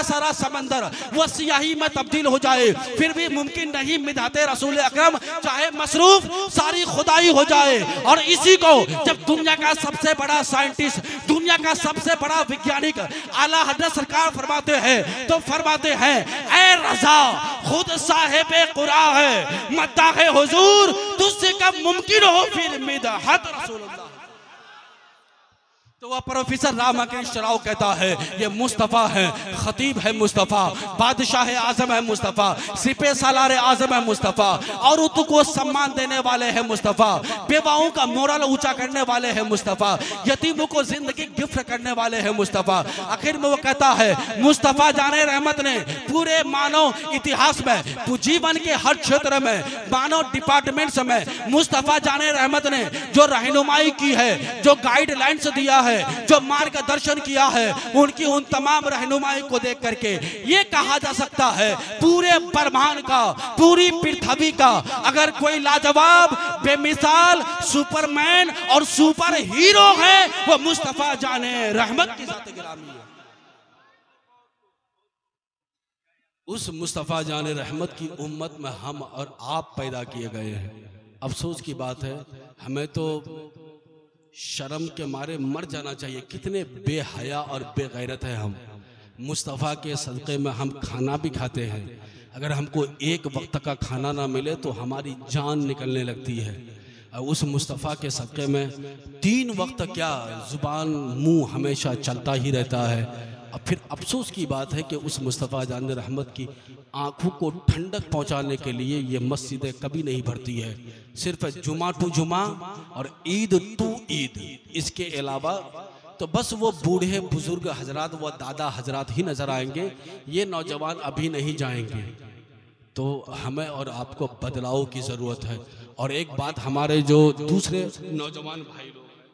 सारा समंदर वो सियाही में तब्दील हो जाए, फिर भी मुमकिन नहीं मिदाते रसूल अकरम चाहे मसरूफ सारी खुदाई हो जाए। और इसी को जब दुनिया का सबसे बड़ा साइंटिस्ट, दुनिया का सबसे बड़ा वैज्ञानिक आला हज़रत सरकार फरमाते हैं, तो फरमाते हैं ऐ रज़ा खुद साहिबे कुरा है, मद्दाहे हुजूर तुझसे कब मुमकिन हो फिर मिदहत रसूलुल्लाह। तो वह प्रोफेसर रामकृष्ण राव कहता है ये मुस्तफ़ा है, खतीब है मुस्तफ़ा, बादशाह आजम है मुस्तफ़ा, सिपे सालार आजम है मुस्तफ़ा, औरतों को सम्मान देने वाले हैं मुस्तफ़ा, बेवाओं का मोरल ऊंचा करने वाले हैं मुस्तफ़ा, यतीमों को जिंदगी गिफ्ट करने वाले हैं मुस्तफ़ा। आखिर में वो कहता है मुस्तफ़ा जाने रहमत ने पूरे मानव इतिहास में, जीवन के हर क्षेत्र में, मानव डिपार्टमेंट्स में मुस्तफ़ा जाने रहमत ने जो रहनुमाई की है, जो गाइडलाइंस दिया है, जो मार्गदर्शन किया है, उनकी उन तमाम रहनुमाई को देख करके ये कहा जा सकता है पूरे ब्रह्मांड का, पूरी पृथ्वी का अगर कोई लाजवाब, बेमिसाल सुपरमैन और सुपर हीरो है वो मुस्तफ़ा जाने रहमत की ज़ात गिरामी है। उस मुस्तफ़ा जाने रहमत की उम्मत में हम और आप पैदा किए गए हैं। अफसोस की बात है, हमें तो शर्म के मारे मर जाना चाहिए। कितने बेहया और बेगैरत है हम। मुस्तफ़ा के सदक़े में हम खाना भी खाते हैं, अगर हमको एक वक्त का खाना ना मिले तो हमारी जान निकलने लगती है। और उस मुस्तफ़ा के सदक़े में 3 वक्त क्या, ज़ुबान मुंह हमेशा चलता ही रहता है। अब फिर अफसोस की बात है कि उस मुस्तफ़ा जान रहमत की आँखों को ठंडक पहुँचाने के लिए ये मस्जिदें कभी नहीं भरती है। सिर्फ जुमा टू जुमा और ईद टू ईद, इसके अलावा तो बस वो बूढ़े बुजुर्ग हजरात, वो दादा हजरात ही नज़र आएंगे। ये नौजवान अभी नहीं जाएंगे। तो हमें और आपको बदलाव की ज़रूरत है। और एक बात, हमारे जो दूसरे नौजवान भाई लोग हैं,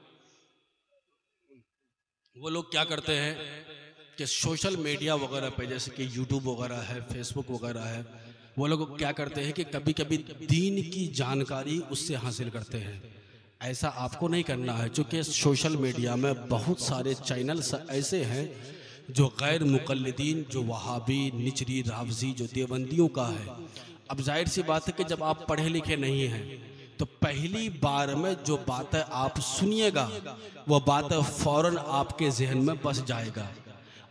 वो लोग क्या करते हैं कि सोशल मीडिया वगैरह पे, जैसे कि यूट्यूब वगैरह है, फेसबुक वगैरह है, वो लोग क्या करते हैं कि कभी कभी दीन की जानकारी उससे हासिल करते हैं। ऐसा आपको नहीं करना है, क्योंकि सोशल मीडिया में बहुत सारे चैनल्स ऐसे हैं जो गैर मुक़ल्लिदीन, जो वहाबी, निचरी, रावजी, जो देवबंदियों का है। अब जाहिर सी बात है कि जब आप पढ़े लिखे नहीं हैं तो पहली बार में जो बातें आप सुनिएगा वो बातें फ़ौरन आपके जहन में बस जाएगा।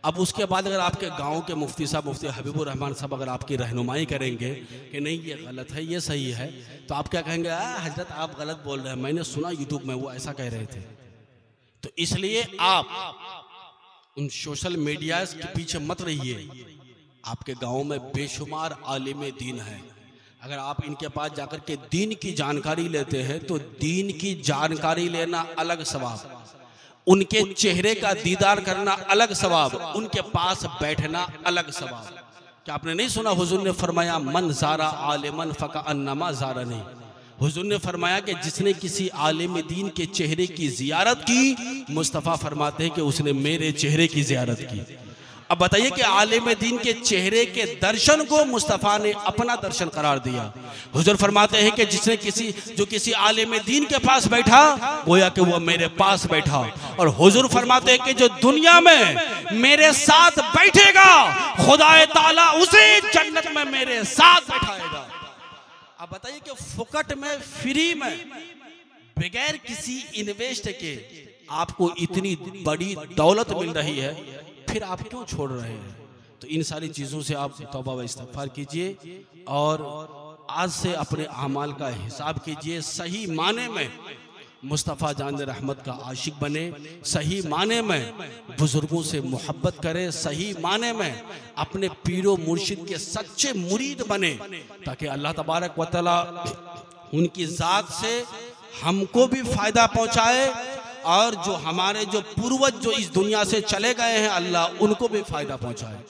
अब उसके बाद अगर आपके गांव के मुफ्ती साहब, मुफ्ती हबीबुर रहमान साहब अगर आपकी रहनुमाई करेंगे कि नहीं ये गलत है, ये सही है, तो आप क्या कहेंगे, हजरत आप गलत बोल रहे हैं, मैंने सुना यूट्यूब में वो ऐसा कह रहे थे। तो इसलिए आप उन सोशल मीडिया के पीछे मत रहिए। आपके गांव में बेशुमार आलिम दीन है, अगर आप इनके पास जाकर के दीन की जानकारी लेते हैं तो दीन की जानकारी लेना अलग सवाब, उनके चेहरे का दीदार करना अलग सवाब, उनके पास बैठना अलग सवाब। क्या आपने नहीं सुना हुजूर ने फरमाया मन ज़ारा आलिमन फका अन्नमा ज़ारनी। हुजूर ने फरमाया कि जिसने किसी आलिम दीन के चेहरे की जियारत की, मुस्तफ़ा फरमाते हैं कि उसने मेरे चेहरे की जियारत की। अब बताइए कि आलिम दीन के चेहरे के दर्शन को मुस्तफ़ा ने अपना दर्शन करार दिया। हुजूर फरमाते हैं कि जिसने किसी आलिम दीन के पास बैठा, गोया कि वो मेरे पास बैठा। और हुजूर फरमाते हैं कि जो दुनिया में मेरे साथ बैठेगा, खुदाए ताला उसे जन्नत में मेरे साथ बैठाएगा। अब बताइए कि फुकट में, फ्री में, बगैर किसी इन्वेस्ट के आपको इतनी बड़ी दौलत मिल रही है, फिर आप क्यों छोड़ रहे हैं? तो इन सारी चीज़ों से आप तौबा व इस्तिग़फ़ार कीजिए और आज से अपने अमाल का हिसाब कीजिए। सही माने में मुस्तफ़ा जान रहमत का आशिक बने, सही माने में बुज़ुर्गों से मोहब्बत करें, सही माने में अपने पीरो मुर्शिद के सच्चे मुरीद बने, ताकि अल्लाह तबारक व तआला उनकी ज़ात से हमको भी फ़ायदा पहुँचाए और जो हमारे जो पूर्वज जो इस दुनिया से चले गए हैं, अल्लाह उनको भी फ़ायदा पहुँचाए।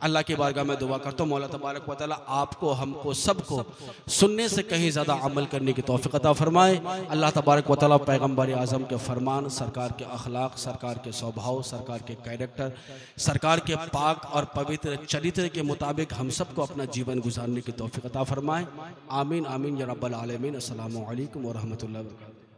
अल्लाह की बारगाह में दुआ करता हूँ, मौला तबारक व तआला आपको, हमको, सबको सुनने से कहीं ज़्यादा अमल करने की तौफ़ीक़ अता फ़रमाए। अल्लाह तबारक व तआला पैगम्बर आज़म के फ़रमान, सरकार के अखलाक, सरकार के स्वभाव, सरकार के कैरेक्टर, सरकार के पाक और पवित्र चरित्र के मुताबिक हम सबको अपना जीवन गुजारने की तौफ़ीक़ अता फ़रमाए। आमीन आमीन या रब्बल आलमीन। अस्सलामु अलैकुम व रहमतुल्लाहि व बरकातुहू।